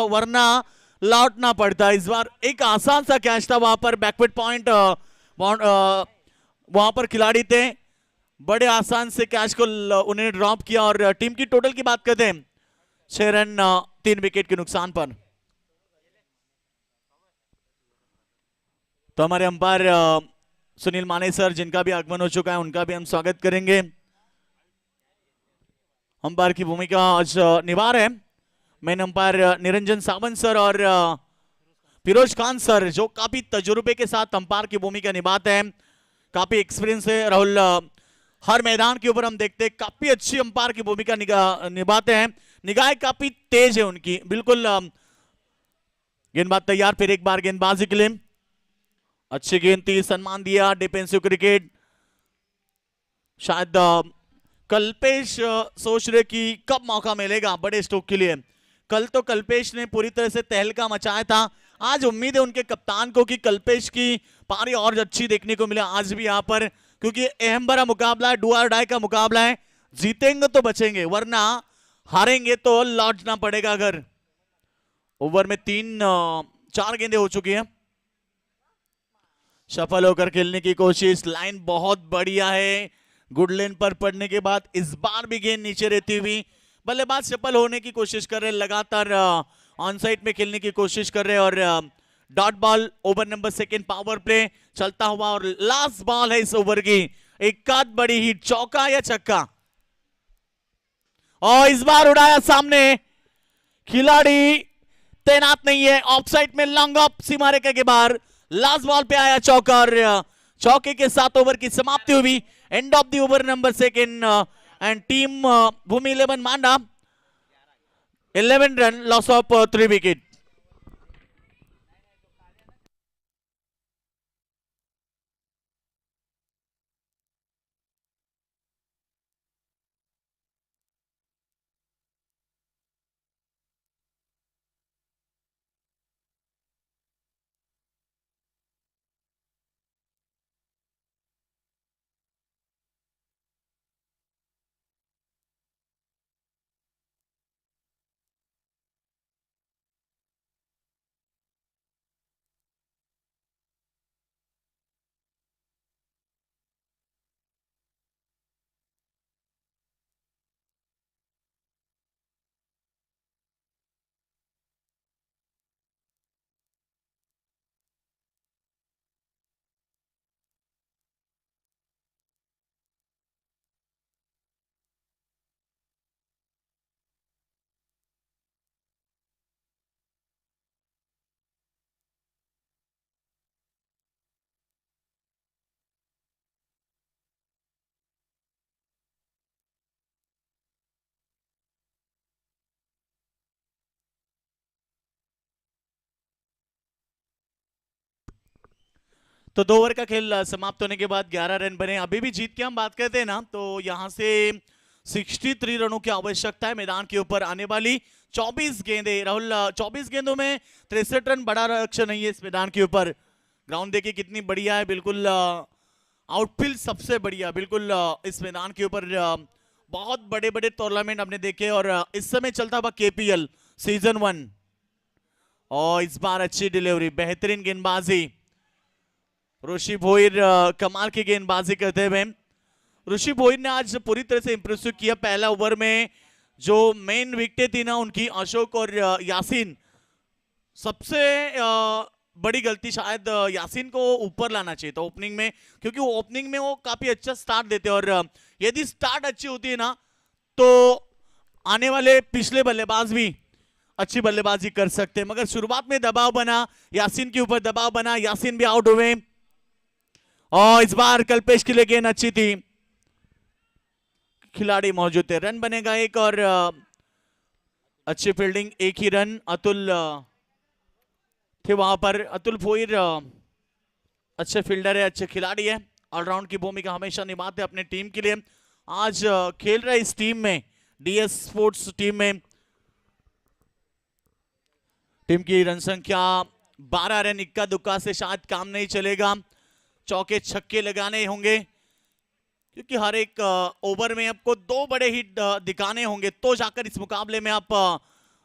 वरना लौटना पड़ता। इस बार एक आसान सा कैच था, वहां पर बैकवर्ड पॉइंट, वहां पर खिलाड़ी थे, बड़े आसान से कैच को उन्हें ड्रॉप किया। और टीम की टोटल की बात करते हैं 6 रन 3 विकेट के नुकसान पर। तो हमारे अंपायर सुनील माने सर, जिनका भी आगमन हो चुका है, उनका भी हम स्वागत करेंगे। अंपायर की भूमिका आज निभा रहे हैं main umpire Niranjan Sawant sir और फिरोज खान सर, जो काफी तजुर्बे के साथ अंपायर की भूमिका निभाते हैं। काफी एक्सपीरियंस है राहुल, हर मैदान के ऊपर हम देखते हैं काफी अच्छी अंपायर की भूमिका निभाते हैं। निगाहें काफी तेज है उनकी, बिल्कुल। गेंदबाज तैयार, फिर एक बार गेंदबाजी के लिए अच्छी गेंद थी, सम्मान दिया। डिफेंसिव क्रिकेट, शायद कल्पेश सोच रहे कि कब मौका मिलेगा बड़े स्ट्रोक के लिए। कल तो कल्पेश ने पूरी तरह से तहलका मचाया था। आज उम्मीद है उनके कप्तान को कि कल्पेश की पारी और अच्छी देखने को मिले आज भी यहाँ पर, क्योंकि अहम बड़ा मुकाबला है, डू और डाई का मुकाबला है। जीतेंगे तो बचेंगे, वरना हारेंगे तो लौटना पड़ेगा घर। ओवर में 4 गेंदें हो चुकी हैं। सफल होकर खेलने की कोशिश, लाइन बहुत बढ़िया है। गुड लेन पर पड़ने के बाद इस बार भी गेंद नीचे रहती हुई बल्लेबाज सफल होने की कोशिश कर रहे, लगातार ऑन साइड में खेलने की कोशिश कर रहे। और dot ball, over number 2 power play चलता हुआ, और लास्ट बॉल है इस ओवर की। एक बड़ी हिट, चौका या छक्का, और इस बार उड़ाया सामने। खिलाड़ी तैनात नहीं है, ऑफ साइड में लॉन्ग ऑफ सीमा रेखा के बाहर। लास्ट बॉल पे आया चौका, और चौके के साथ ओवर की समाप्ति हुई। End of the over number 2 end team Bhumi 11 मांडा 11 रन, लॉस ऑफ 3 विकेट। तो 2 ओवर का खेल समाप्त होने के बाद 11 रन बने। अभी भी जीत की हम बात करते हैं ना, तो यहां से 63 रनों की आवश्यकता है मैदान के ऊपर। आने वाली 24 गेंदे राहुल, 24 गेंदों में 63 रन बड़ा लक्ष्य नहीं है इस मैदान के ऊपर। ग्राउंड देखिए कितनी बढ़िया है, बिल्कुल आउटफील्ड सबसे बढ़िया, बिल्कुल इस मैदान के ऊपर बहुत बड़े बड़े टूर्नामेंट हमने देखे और इस समय चलता हुआ KPL सीजन 1। और इस बार अच्छी डिलीवरी, बेहतरीन गेंदबाजी, ऋषि भोईर कमाल की गेंदबाजी करते हुए। ऋषि भोईर ने आज पूरी तरह से इंप्रेसिव किया। पहला ओवर में जो मेन विकेट थी ना उनकी, अशोक और यासीन, सबसे बड़ी गलती शायद यासीन को ऊपर लाना चाहिए था ओपनिंग में, क्योंकि वो ओपनिंग में वो काफी अच्छा स्टार्ट देते और यदि स्टार्ट अच्छी होती है ना तो आने वाले पिछले बल्लेबाज भी अच्छी बल्लेबाजी कर सकते हैं। मगर शुरुआत में दबाव बना, यासीन के ऊपर दबाव बना, यासीन भी आउट हुए। और इस बार कल्पेश के लिए गेंद अच्छी थी, खिलाड़ी मौजूद थे, रन बनेगा एक और अच्छी फील्डिंग, एक ही रन। अतुल थे वहां पर। अतुल भोईर अच्छे फील्डर है, अच्छे खिलाड़ी है, ऑलराउंड की भूमिका हमेशा निभाते अपने टीम के लिए। आज खेल रहे इस टीम में, DS स्पोर्ट्स टीम में, टीम की रन संख्या 12 रन। इक्का दुक्का से शायद काम नहीं चलेगा, चौके छक्के लगाने होंगे, क्योंकि हर एक ओवर में आपको 2 बड़े हिट दिखाने होंगे तो जाकर इस मुकाबले में आप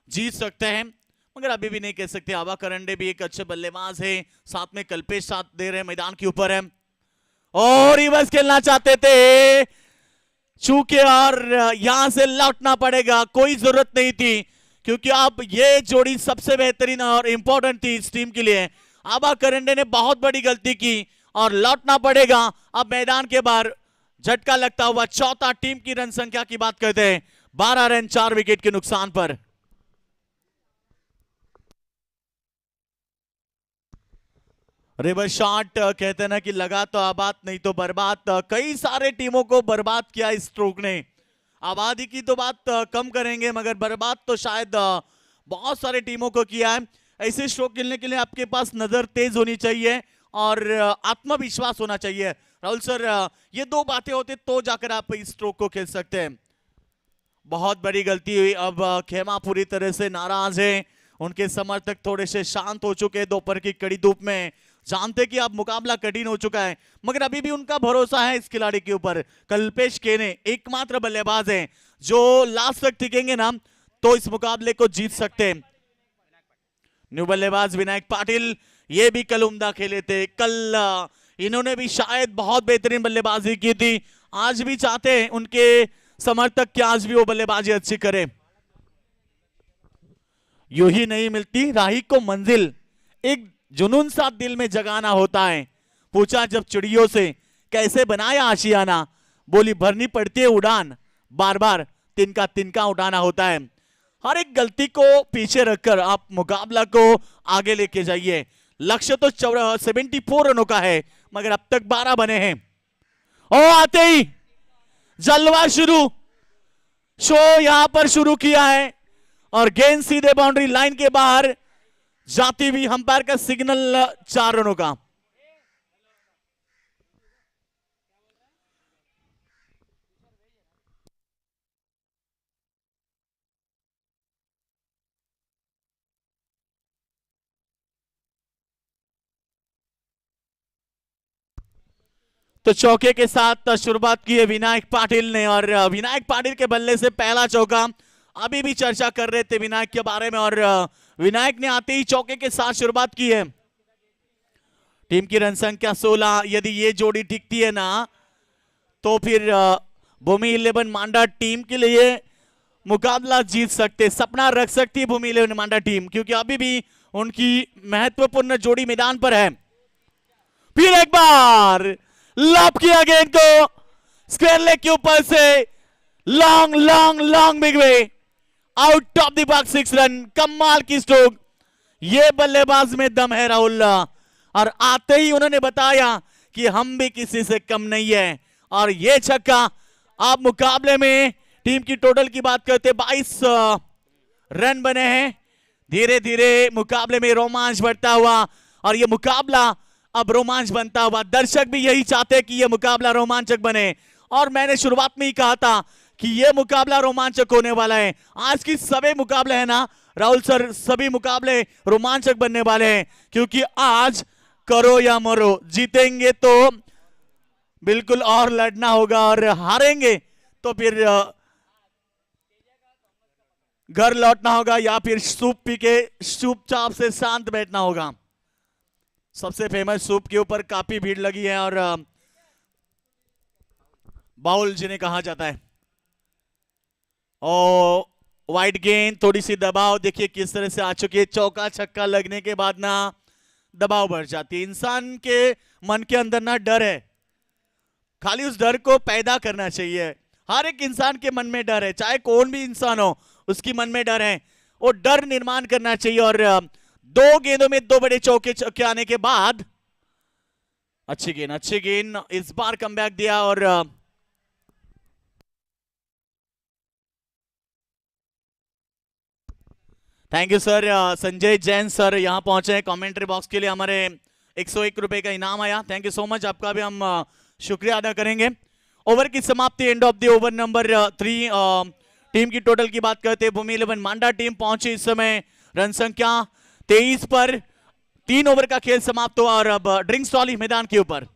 जीत सकते हैं। मगर अभी भी नहीं कह सकते। आबा करंडे भी एक अच्छे बल्लेबाज है, साथ में कल्पेश साथ दे रहे मैदान के ऊपर है और रिवर्स खेलना चाहते थे चूके, और यहां से लौटना पड़ेगा। कोई जरूरत नहीं थी, क्योंकि अब ये जोड़ी सबसे बेहतरीन और इंपॉर्टेंट थी इस टीम के लिए। आबा करंडे ने बहुत बड़ी गलती की और लौटना पड़ेगा। अब मैदान के बाहर झटका लगता हुआ चौथा। टीम की रन संख्या की बात करते हैं, 12 रन 4 विकेट के नुकसान पर। रिवर्स शॉट कहते हैं ना कि लगा तो आबाद नहीं तो बर्बाद। कई सारे टीमों को बर्बाद किया इस स्ट्रोक ने। आबादी की तो बात कम करेंगे, मगर बर्बाद तो शायद बहुत सारे टीमों को किया है। ऐसे स्ट्रोक खेलने के लिए आपके पास नजर तेज होनी चाहिए और आत्मविश्वास होना चाहिए। राहुल सर, ये 2 बातें होते तो जाकर आप इस स्ट्रोक को खेल सकते हैं। बहुत बड़ी गलती हुई। अब खेमा पूरी तरह से नाराज है, उनके समर्थक थोड़े से शांत हो चुके हैं दोपहर की कड़ी धूप में, जानते कि अब मुकाबला कठिन हो चुका है। मगर अभी भी उनका भरोसा है इस खिलाड़ी के ऊपर। कल्पेश केने एकमात्र बल्लेबाज हैं जो लास्ट तक टिकेंगे ना तो इस मुकाबले को जीत सकते हैं। न्यू बल्लेबाज विनायक पाटिल, ये भी कल उम्दा खेले थे। कल इन्होंने भी शायद बहुत बेहतरीन बल्लेबाजी की थी। आज भी चाहते हैं उनके समर्थक कि आज भी वो बल्लेबाजी अच्छी करे। यूं ही नहीं मिलती राही को मंजिल, एक जुनून सा दिल में जगाना होता है। पूछा जब चिड़ियों से कैसे बनाया आशियाना, बोली भरनी पड़ती है उड़ान, बार बार तिनका तिनका उठाना होता है। हर एक गलती को पीछे रखकर आप मुकाबला को आगे लेके जाइए। लक्ष्य तो 74 रनों का है, मगर अब तक 12 बने हैं। और आते ही जलवा शुरू, शो यहां पर शुरू किया है और गेंद सीधे बाउंड्री लाइन के बाहर जाती हुई, अंपायर का सिग्नल 4 रनों का। तो चौके के साथ शुरुआत की है विनायक पाटिल ने, और विनायक पाटिल के बल्ले से पहला चौका। अभी भी चर्चा कर रहे थे विनायक के बारे में, और विनायक ने आते ही चौके के साथ शुरुआत की है। टीम की रन संख्या 16। यदि ये जोड़ी टिकती है ना, तो फिर भूमि 11 मांडा टीम के लिए मुकाबला जीत सकते, सपना रख सकती है भूमि 11 मांडा टीम, क्योंकि अभी भी उनकी महत्वपूर्ण जोड़ी मैदान पर है। फिर एक बार लॉब किया गेंद को स्क्वायर लेग के ऊपर से, long long long big way, out of the box, 6 run. कमाल की स्ट्रोक। ये बल्लेबाज में दम है राहुल, और आते ही उन्होंने बताया कि हम भी किसी से कम नहीं है, और ये छक्का। आप मुकाबले में टीम की टोटल की बात करते 22 रन बने हैं। धीरे धीरे मुकाबले में रोमांच बढ़ता हुआ, और ये मुकाबला अब रोमांच बनता हुआ। दर्शक भी यही चाहते हैं कि यह मुकाबला रोमांचक बने, और मैंने शुरुआत में ही कहा था कि यह मुकाबला रोमांचक होने वाला है। आज की सभी मुकाबले है ना राहुल सर, सभी मुकाबले रोमांचक बनने वाले हैं, क्योंकि आज करो या मरो, जीतेंगे तो बिल्कुल और लड़ना होगा, और हारेंगे तो फिर घर लौटना होगा, या फिर सूप पी के चुपचाप से शांत बैठना होगा। सबसे फेमस सूप के ऊपर काफी भीड़ लगी है, और बाउल जिन्हें कहा जाता है। और वाइड गेंद, थोड़ी सी दबाव, देखिए किस तरह से आ चुकी है। चौका छक्का लगने के बाद ना दबाव बढ़ जाती है। इंसान के मन के अंदर ना डर है, खाली उस डर को पैदा करना चाहिए। हर एक इंसान के मन में डर है, चाहे कौन भी इंसान हो, उसकी मन में डर है, वो डर निर्माण करना चाहिए। और 2 गेंदों में 2 बड़े चौके आने के बाद अच्छी गेंद इस बार कमबैक दिया। और thank you sir, Sanjay Jain sir यहाँ पहुंचे हैं कमेंट्री बॉक्स के लिए। हमारे 101 रुपए का इनाम आया, थैंक यू सो मच, आपका भी हम शुक्रिया अदा करेंगे। ओवर की समाप्ति, and of the over number 3। Team की टोटल की बात करते हैं, भूमि 11 मांडा टीम पहुंची इस समय रन संख्या 23 पर। 3 ओवर का खेल समाप्त हुआ, और अब ड्रिंक्स ट्रॉली मैदान के ऊपर।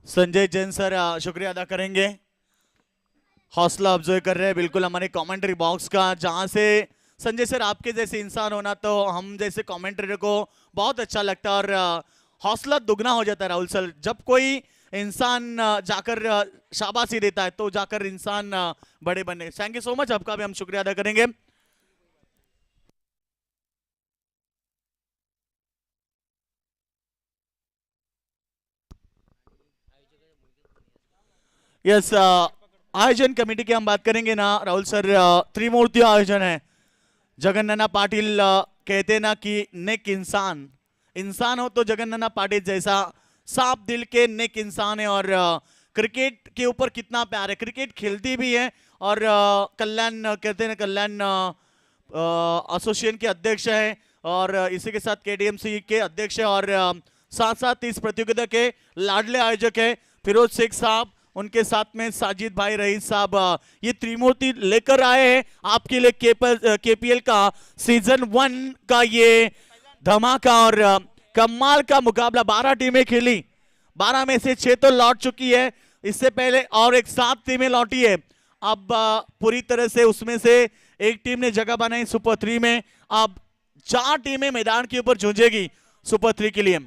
संजय जैन सर शुक्रिया अदा करेंगे, हौसला अफजाई कर रहे हैं बिल्कुल हमारे कमेंट्री बॉक्स का, जहां से संजय सर आपके जैसे इंसान होना तो हम जैसे कमेंट्री को बहुत अच्छा लगता है, और हौसला दुगना हो जाता है राहुल सर। जब कोई इंसान जाकर शाबाशी देता है तो जाकर इंसान बड़े बने। थैंक यू सो मच, आपका भी हम शुक्रिया अदा करेंगे। यस, आयोजन कमेटी की हम बात करेंगे ना राहुल सर, त्रिमूर्ति आयोजन है। जगन्नाथ पाटिल कहते ना कि नेक इंसान हो तो जगन्नाथ पाटिल जैसा साफ दिल के नेक इंसान है, और क्रिकेट के ऊपर कितना प्यार है, क्रिकेट खेलती भी है, और कल्याण कहते हैं कल्याण एसोसिएशन के अध्यक्ष है, और इसी के साथ केडीएमसी के अध्यक्ष है, और साथ साथ इस प्रतियोगिता के लाडले आयोजक है फिरोज शेख साहब, उनके साथ में साजिद भाई रईस साहब। ये त्रिमूर्ति लेकर आए हैं आपके लिए केपीएल का सीजन 1 का ये धमाका, और कमाल का मुकाबला। 12 टीमें खेली, 12 में से 6 तो लौट चुकी है, इससे पहले और एक 7 टीमें लौटी है। अब पूरी तरह से उसमें से एक टीम ने जगह बनाई सुपर 3 में। अब 4 टीमें मैदान के ऊपर जूझेगी सुपर 3 के लिए।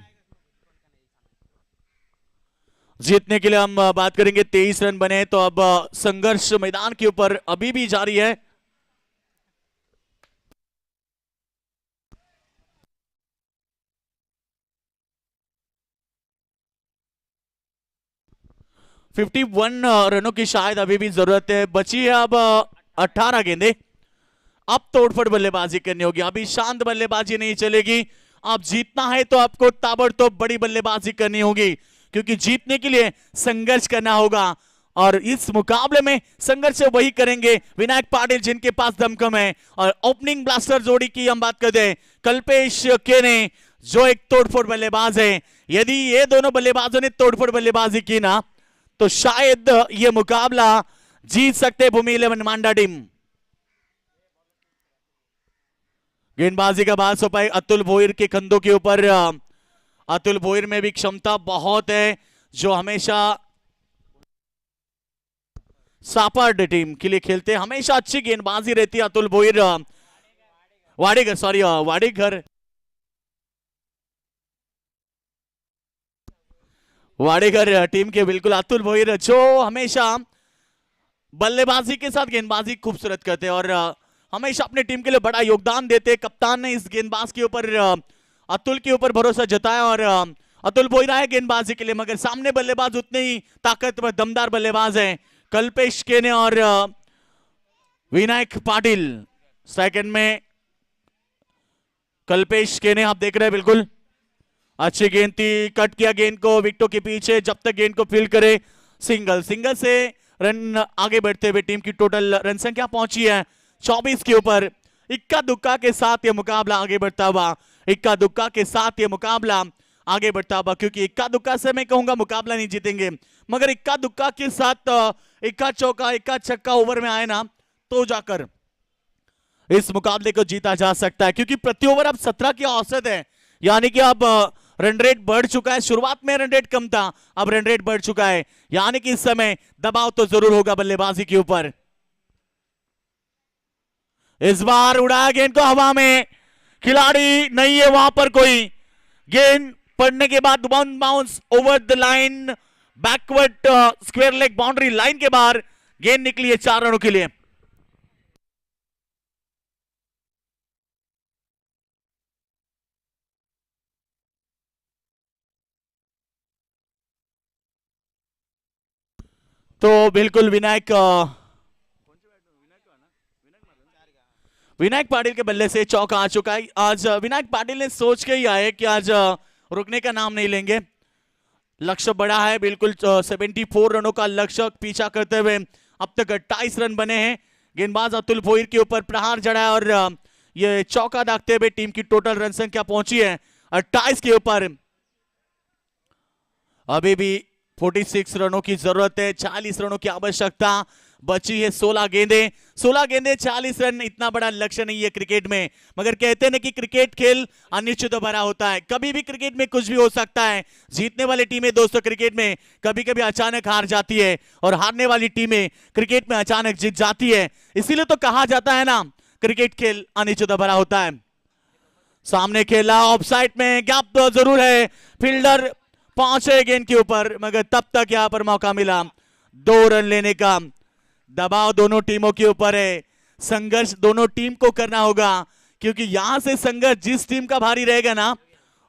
जीतने के लिए हम बात करेंगे। 23 रन बने तो अब संघर्ष मैदान के ऊपर अभी भी जारी है। फिफ्टी 51 रनों की शायद अभी भी जरूरत है, बची है अब 18 गेंदें। अब तोड़फोड़ बल्लेबाजी करनी होगी, अभी शांत बल्लेबाजी नहीं चलेगी। अब जीतना है तो आपको ताबड़तोड़ बड़ी बल्लेबाजी करनी होगी, क्योंकि जीतने के लिए संघर्ष करना होगा। और इस मुकाबले में संघर्ष वही करेंगे विनायक पाटिल जिनके पास दमखम है। और ओपनिंग ब्लास्टर जोड़ी की हम बात करते हैं, कल्पेश केने जो एक तोड़फोड़ बल्लेबाज है। यदि ये दोनों बल्लेबाजों ने तोड़फोड़ बल्लेबाजी की ना तो शायद ये मुकाबला जीत सकते भूमि 11 मांडा टीम। गेंदबाजी का बात हो पाए अतुल भोईर के कंधों के ऊपर। अतुल भोईर में भी क्षमता बहुत है, जो हमेशा सापाड टीम के लिए खेलते हैं। हमेशा अच्छी गेंदबाजी रहती है अतुल भोईर। वाडेकर टीम के बिल्कुल अतुल भोईर जो हमेशा बल्लेबाजी के साथ गेंदबाजी खूबसूरत करते हैं और हमेशा अपने टीम के लिए बड़ा योगदान देते हैं। कप्तान ने इस गेंदबाज के ऊपर अतुल के ऊपर भरोसा जताया और अतुल भोईर आए गेंदबाजी के लिए, मगर सामने बल्लेबाज उतने ही ताकतवर दमदार बल्लेबाज हैं कल्पेश केने और विनायक पाटिल। सेकंड में कल्पेश केने आप देख रहे हैं, बिल्कुल अच्छी गेंद थी, कट किया गेंद को विकेटों के पीछे, जब तक गेंद को फील्ड करे सिंगल से रन आगे बढ़ते हुए टीम की टोटल रन संख्या पहुंची है 24 के ऊपर। इक्का दुक्का के साथ यह मुकाबला आगे बढ़ता हुआ, इक्का दुक्का के साथ यह मुकाबला आगे बढ़ता हुआ, क्योंकि इक्का दुक्का से मैं कहूंगा मुकाबला नहीं जीतेंगे, मगर इक्का दुक्का के साथ इक्का चौका इक्का छक्का ओवर में आए ना तो जाकर इस मुकाबले को जीता जा सकता है। क्योंकि प्रति ओवर अब 17 की औसत है, यानी कि अब रन रेट बढ़ चुका है। शुरुआत में रन रेट कम था, अब रन रेट बढ़ चुका है, यानी कि इस समय दबाव तो जरूर होगा बल्लेबाजी के ऊपर। इस बार उड़ाया गेंद को हवा में, खिलाड़ी नहीं है वहां पर कोई। गेंद पड़ने के बाद one bounce over the line, backward square leg boundary line के बाहर गेंद निकली है 4 रनों के लिए। तो बिल्कुल विनायक पाटिल के बल्ले से चौका आ चुका है। आज विनायक पाटिल ने सोच के ही आए कि आज रुकने का नाम नहीं लेंगे, लक्ष्य बड़ा है, बिल्कुल 74 रनों का लक्ष्य पीछा करते हुए अब तक 28 रन बने हैं। गेंदबाज अतुल भोईर के ऊपर प्रहार जड़ा है और ये चौका दागते हुए टीम की टोटल रन संख्या पहुंची है 28 के ऊपर। अभी भी 46 रनों की जरूरत है, 40 रनों की आवश्यकता, बची है 16 गेंदें। 16 गेंदें 40 रन इतना बड़ा लक्ष्य नहीं है क्रिकेट में, मगर कहते हैं ना कि क्रिकेट खेल अनिश्चित भरा होता है, कभी भी क्रिकेट में कुछ भी हो सकता है। जीतने वाली टीमें दोस्तों क्रिकेट में कभी कभी अचानक हार जाती है और हारने वाली टीमें क्रिकेट में अचानक जीत जाती है, इसीलिए तो कहा जाता है ना क्रिकेट खेल अनिश्चित भरा होता है। सामने खेला ऑफसाइड में, गैप तो जरूर है, फील्डर पहुंचे गेंद के ऊपर, मगर तब तक यहां पर मौका मिला 2 रन लेने का। दबाव दोनों टीमों के ऊपर है, संघर्ष दोनों टीम को करना होगा, क्योंकि यहां से संघर्ष जिस टीम का भारी रहेगा ना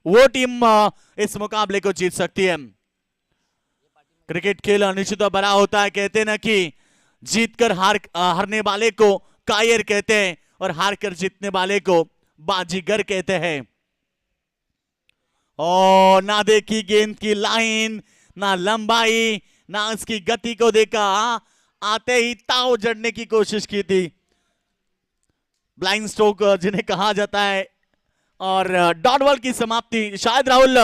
वो टीम इस मुकाबले को जीत सकती है। क्रिकेट खेल अनिश्चित भरा होता है, कहते हैं ना कि जीतकर हारने वाले को कायर कहते हैं और हारकर जीतने वाले को बाजीगर कहते हैं। और ना देखी गेंद की लाइन, ना लंबाई, ना उसकी गति को देखा, आते ही ताव जड़ने की कोशिश की थी, ब्लाइंड स्ट्रोक जिन्हें कहा जाता है, और डॉट बॉल की समाप्ति। शायद राहुल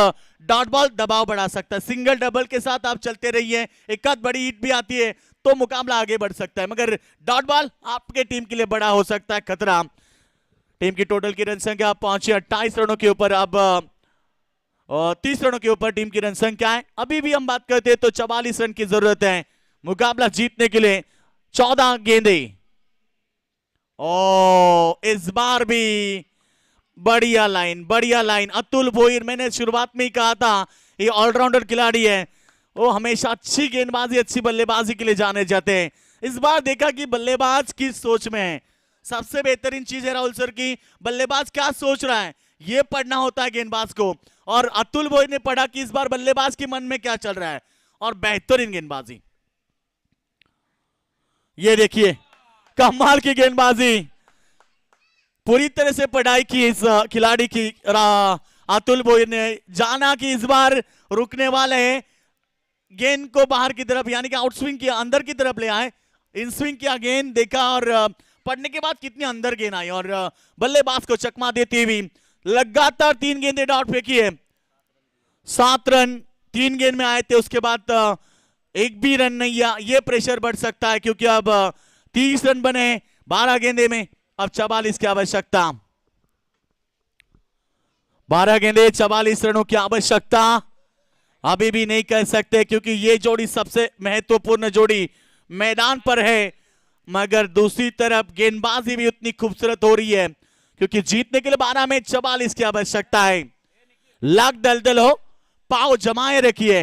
डॉट बॉल दबाव बढ़ा सकता है, सिंगल डबल के साथ आप चलते रहिए, एक आध बड़ी हिट भी आती है तो मुकाबला आगे बढ़ सकता है, मगर डॉट बॉल आपके टीम के लिए बड़ा हो सकता है खतरा। टीम की टोटल की रन संख्या पहुंची 28 रनों के ऊपर, अब 30 रनों के ऊपर टीम की रन संख्या है। अभी भी हम बात करते हैं तो 44 रन की जरूरत है मुकाबला जीतने के लिए। 14 गेंदें, इस बार भी बढ़िया लाइन, बढ़िया लाइन। अतुल भोईर, मैंने शुरुआत में ही कहा था ये ऑलराउंडर खिलाड़ी है, वो हमेशा अच्छी गेंदबाजी अच्छी बल्लेबाजी के लिए जाने जाते हैं। इस बार देखा कि बल्लेबाज किस सोच में है। सबसे बेहतरीन चीज है राहुल सर की बल्लेबाज क्या सोच रहा है ये पढ़ना होता है गेंदबाज को, और अतुल बोई ने पढ़ा कि इस बार बल्लेबाज के मन में क्या चल रहा है, और बेहतरीन गेंदबाजी। ये देखिए कमाल की गेंदबाजी, पूरी तरह से पढ़ाई की इस खिलाड़ी की। अतुल बोई ने जाना कि इस बार रुकने वाले हैं, गेंद को बाहर की तरफ यानी कि आउट स्विंग किया, अंदर की तरफ ले आए, इन स्विंग किया, गेंद देखा और पढ़ने के बाद कितनी अंदर गेंद आई और बल्लेबाज को चकमा देती हुई लगातार 3 गेंदें डॉट फेंकी है। 7 रन 3 गेंद में आए थे, उसके बाद एक भी रन नहीं आया। ये प्रेशर बढ़ सकता है क्योंकि अब 30 रन बने 12 गेंदे में, अब 44 की आवश्यकता। 12 गेंदे 44 रनों की आवश्यकता अभी भी नहीं कह सकते क्योंकि ये जोड़ी सबसे महत्वपूर्ण जोड़ी मैदान पर है, मगर दूसरी तरफ गेंदबाजी भी उतनी खूबसूरत हो रही है क्योंकि जीतने के लिए 12 में 44 की आवश्यकता है। लाख दलदल हो, पाव जमाए रखिए,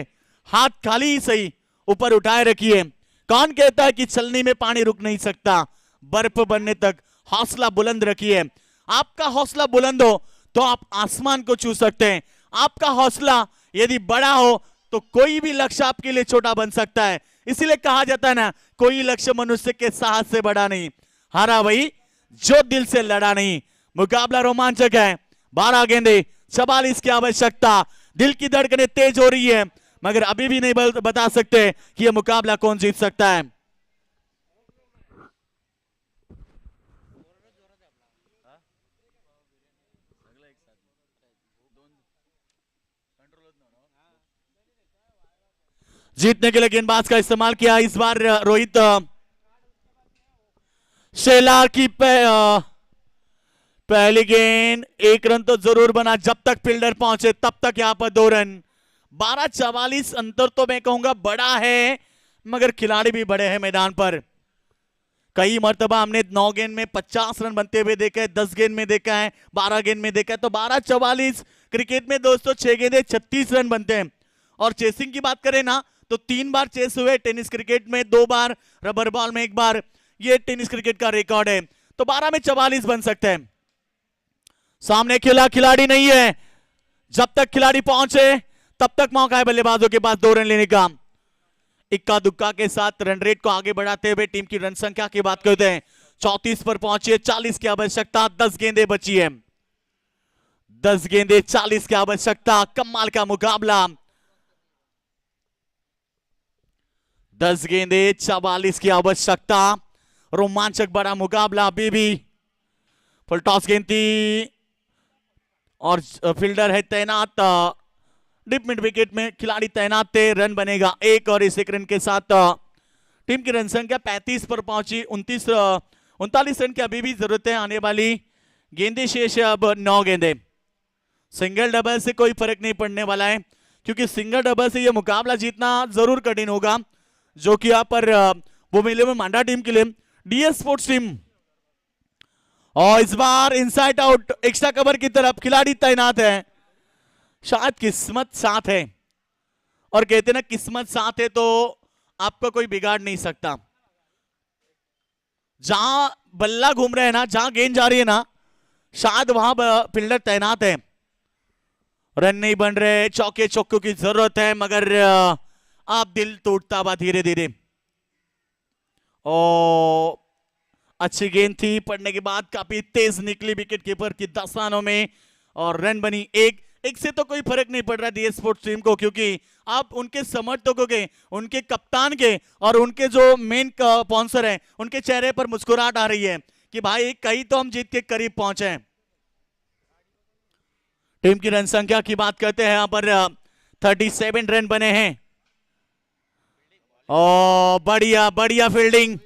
हाथ खाली ही सही ऊपर उठाए रखिए। कौन कहता है कि चलने में पानी रुक नहीं सकता, बर्फ बनने तक हौसला बुलंद रखिए। आपका हौसला बुलंद हो तो आप आसमान को छू सकते हैं। आपका हौसला यदि बड़ा हो तो कोई भी लक्ष्य आपके लिए छोटा बन सकता है। इसीलिए कहा जाता है ना, कोई लक्ष्य मनुष्य के साहस से बड़ा नहीं, हारा वही जो दिल से लड़ा नहीं। मुकाबला रोमांचक है, 12 गेंदे 44 की आवश्यकता। दिल की धड़कनें तेज हो रही है, मगर अभी भी नहीं बता सकते कि यह मुकाबला कौन जीत सकता है। जीतने के लिए गेंदबाज का इस्तेमाल किया इस बार रोहित शेलार की पहली गेंद। 1 रन तो जरूर बना, जब तक फील्डर पहुंचे तब तक यहां पर 2 रन। 12-44 अंतर तो मैं कहूंगा बड़ा है, मगर खिलाड़ी भी बड़े हैं मैदान पर। कई मर्तबा हमने 9 गेंद में 50 रन बनते हुए देखा है, 10 गेंद में देखा है, 12 गेंद में देखा है। तो 12-44 क्रिकेट में दोस्तों 6 गेंदे 36 रन बनते हैं। और चेसिंग की बात करें ना तो 3 बार चेस हुए टेनिस क्रिकेट में, 2 बार रबर बॉल में 1 बार, ये टेनिस क्रिकेट का रिकॉर्ड है। तो 12 में 44 बन सकते हैं। सामने खिलाड़ी नहीं है, जब तक खिलाड़ी पहुंचे तब तक मौका है बल्लेबाजों के पास 2 रन लेने का। इक्का दुक्का के साथ रन रेट को आगे बढ़ाते हुए टीम की रन संख्या की बात करते हैं। 34 पर पहुंची है, 40 की आवश्यकता, 10 गेंदें बची है। 10 गेंदें 40 की आवश्यकता, कमाल का मुकाबला। 10 गेंदे 44 की आवश्यकता, रोमांचक बड़ा मुकाबला। अभी भी फुल टॉस गेंद थी और फील्डर है तैनात, डिप मिड विकेट में खिलाड़ी तैनात थे। रन बनेगा 1 और इस 1 रन के साथ टीम की रन संख्या 35 पर पहुंची। 39 रन की अभी भी जरूरत है। आने वाली गेंदे शेष है अब 9 गेंदे। सिंगल डबल से कोई फर्क नहीं पड़ने वाला है क्योंकि सिंगल डबल से यह मुकाबला जीतना जरूर कठिन होगा, जो कि यहाँ पर वो मिले में मांडा टीम के लिए डीएस स्पोर्ट्स टीम। और इस बार इनसाइड आउट एक्स्ट्रा कवर की तरफ खिलाड़ी तैनात है। शायद किस्मत साथ है, और कहते ना किस्मत साथ है तो आपका कोई बिगाड़ नहीं सकता। जहां बल्ला घूम रहे हैं ना, जहां गेंद जा रही है ना, शायद वहां फील्डर तैनात है। रन नहीं बन रहे, चौके चौकों की जरूरत है, मगर आप दिल टूटता हुआ धीरे धीरे। और अच्छी गेंद थी, पड़ने के बाद काफी तेज निकली विकेट कीपर की दस्तानों में और रन बनी। एक से तो कोई फर्क नहीं पड़ रहा डीएस स्पोर्ट्स टीम को, क्योंकि आप उनके समर्थकों के, उनके कप्तान के और उनके जो मेन स्पॉन्सर हैं, उनके चेहरे पर मुस्कुराहट आ रही है कि भाई कहीं तो हम जीत के करीब पहुंचे। टीम की रन संख्या की बात करते हैं, यहां पर 37 रन बने हैं। और बढ़िया बढ़िया फील्डिंग।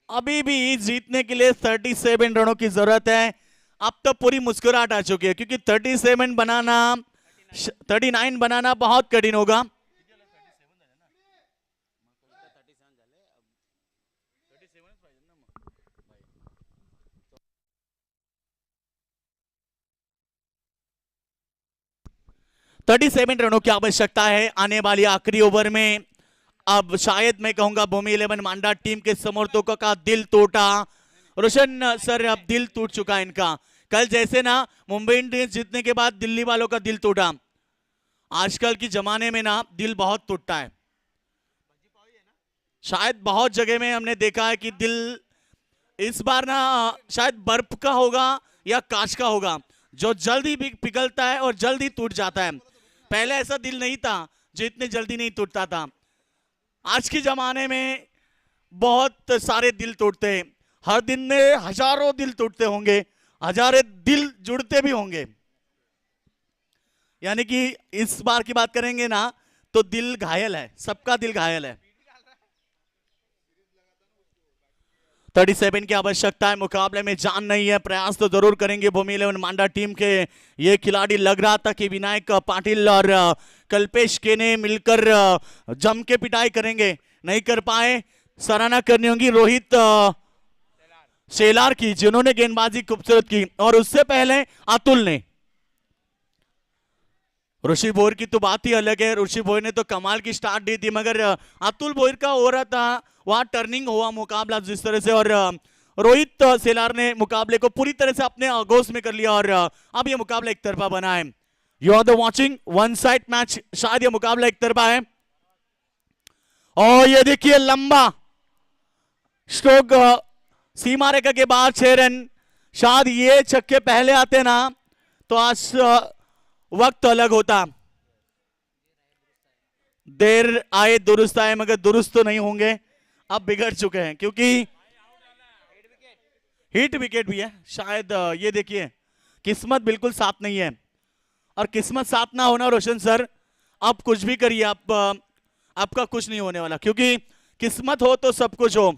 अभी भी जीतने के लिए 37 रनों की जरूरत है। अब तो पूरी मुस्कुराहट आ चुकी है क्योंकि 37 बनाना, 39 बनाना बहुत कठिन होगा। 37 रनों की आवश्यकता है आने वाली आखिरी ओवर में। अब शायद मैं कहूंगा भूमि 11 मांडा टीम के समर्थकों का दिल टूटा। रोशन सर, अब दिल टूट चुका है इनका। कल जैसे ना मुंबई इंडियंस जीतने के बाद दिल्ली वालों का दिल टूटा, आजकल की जमाने में ना दिल बहुत टूटता है। शायद बहुत जगह में हमने देखा है कि दिल इस बार ना शायद बर्फ का होगा या कांच का होगा, जो जल्दी पिघलता है और जल्दी टूट जाता है। पहले ऐसा दिल नहीं था जो इतने जल्दी नहीं टूटता था। आज के जमाने में बहुत सारे दिल टूटते हैं, हर दिन में हजारों दिल टूटते होंगे, हजारों दिल जुड़ते भी होंगे। यानी कि इस बार की बात करेंगे ना तो दिल घायल है, सबका दिल घायल है। 37 की आवश्यकता है, मुकाबले में जान नहीं है, प्रयास तो जरूर करेंगे भूमि 11 मांडा टीम के ये खिलाड़ी। लग रहा था कि विनायक पाटिल और कल्पेश के ने मिलकर जम के पिटाई करेंगे, नहीं कर पाए। सराहना करनी होगी रोहित शेलार की, जिन्होंने गेंदबाजी खूबसूरत की, और उससे पहले अतुल ने। ऋषि भोईर की तो बात ही अलग है, ऋषि भोईर ने तो कमाल की स्टार्ट दी थी, मगर अतुल भोईर का हो रहा था वहां टर्निंग हुआ मुकाबला जिस तरह से, और रोहित सेलार ने मुकाबले को पूरी तरह से अपने आगोश में कर लिया, और अब ये मुकाबला एक तरफा बना है। You are the watching one side match, शायद ये मुकाबला एक तरफा है। और ये देखिए लंबा स्ट्रोक सीमा रेखा के बाद 6 रन। शायद ये छक्के पहले आते ना तो आज वक्त अलग होता। देर आए दुरुस्त आए, मगर दुरुस्त तो नहीं होंगे, अब बिगड़ चुके हैं क्योंकि हिट विकेट भी है। शायद ये देखिए किस्मत बिल्कुल साथ नहीं है, और किस्मत साथ ना होना रोशन सर, आप कुछ भी करिए, आपका कुछ नहीं होने वाला, क्योंकि किस्मत हो तो सब कुछ हो।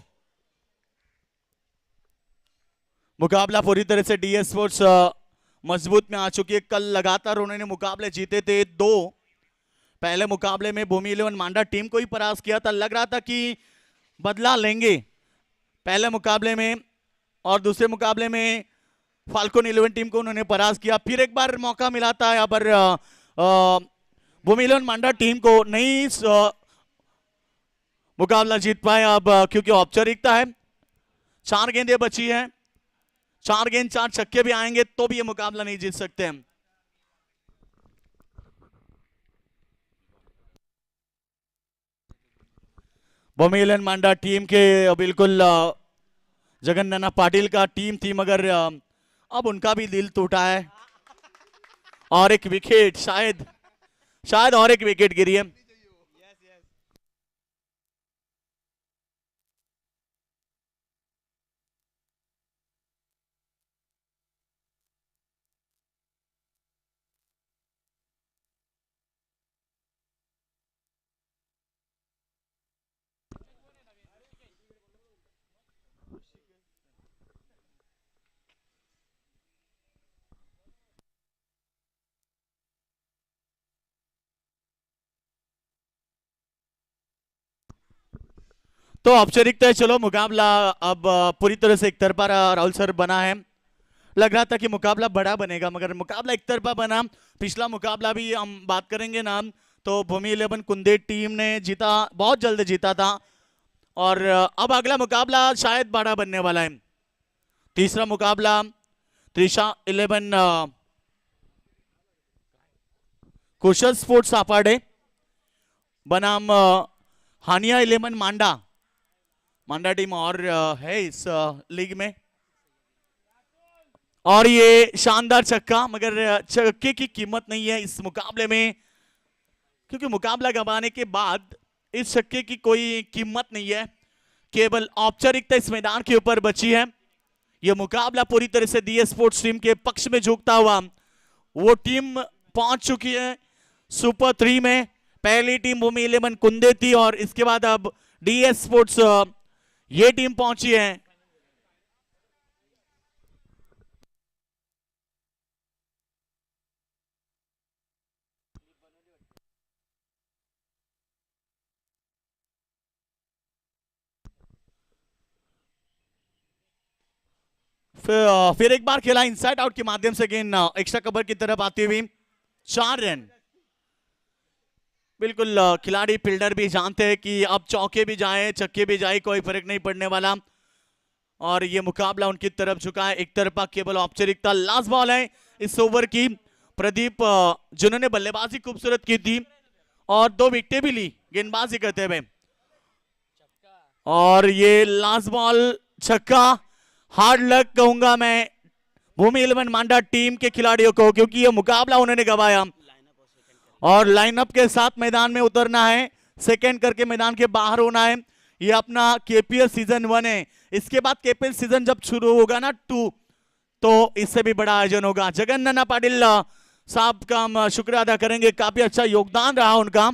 मुकाबला पूरी तरह से डीएस स्पोर्ट्स मजबूत में आ चुकी है। कल लगातार उन्होंने मुकाबले जीते थे 2। पहले मुकाबले में भूमि 11 मांडा टीम को ही परास्त किया था, लग रहा था कि बदला लेंगे पहले मुकाबले में, और दूसरे मुकाबले में फाल्कोन 11 टीम को उन्होंने परास्त किया। फिर एक बार मौका मिला था यहाँ पर भूमि 11 मांडा टीम को, नहीं मुकाबला जीत पाए। अब क्योंकि औपचारिकता है, 4 गेंदें बची हैं, 4 गेंद 4 छक्के भी आएंगे तो भी ये मुकाबला नहीं जीत सकते हम। भूमि 11 मांडा टीम के बिल्कुल जगन्नाथ पाटिल का टीम थी, मगर अब उनका भी दिल टूटा है, और एक विकेट शायद और एक विकेट गिरी है। तो औपचारिकता है, चलो मुकाबला अब पूरी तरह से एक तरफा राहुल सर बना है। लग रहा था कि मुकाबला बड़ा बनेगा, मगर मुकाबला एक तरफा बना। पिछला मुकाबला भी हम बात करेंगे ना तो भूमि 11 कुंदे टीम ने जीता, बहुत जल्द जीता था, और अब अगला मुकाबला शायद बड़ा बनने वाला है। तीसरा मुकाबला त्रिशा 11 कुशल स्पोर्ट्स सापाडे बनाम हानिया 11 मांडा टीम और है इस लीग में। और ये शानदार छक्का, मगर छक्के की कीमत नहीं है इस मुकाबले में, क्योंकि मुकाबला गंवाने के बाद इस छक्के की कोई कीमत नहीं है, केवल औपचारिकता इस मैदान के ऊपर बची है। यह मुकाबला पूरी तरह से डीएस स्पोर्ट्स टीम के पक्ष में झुकता हुआ वो टीम पहुंच चुकी है सुपर 3 में। पहली टीम भूमि 11 कुंदे थी, और इसके बाद अब डीएस स्पोर्ट्स ये टीम पहुंची है। फिर एक बार खेला इनसाइड आउट के माध्यम से गेंद एक्स्ट्रा कवर की तरफ आती हुई 4 रन। बिल्कुल खिलाड़ी फील्डर भी जानते हैं कि अब चौके भी जाए छक्के भी जाए कोई फर्क नहीं पड़ने वाला, और ये मुकाबला उनकी तरफ झुका है। एक तरफा केवल औपचारिकता। लास्ट बॉल है इस ओवर की। प्रदीप जिन्होंने बल्लेबाजी खूबसूरत की थी और 2 विकेटें भी ली गेंदबाजी करते हुए, और ये लास्ट बॉल छक्का। हार्ड लक कहूंगा मैं भूमि 11 मांडा टीम के खिलाड़ियों को, क्योंकि ये मुकाबला उन्होंने गवाया और लाइनअप के साथ मैदान में उतरना है, सेकंड करके मैदान के बाहर होना है। ये अपना केपीएल सीजन 1 है, इसके बाद केपीएल सीजन जब शुरू होगा ना 2, तो इससे भी बड़ा आयोजन होगा। जगन नन्ना पाटिल साहब का हम शुक्रिया अदा करेंगे, काफी अच्छा योगदान रहा उनका।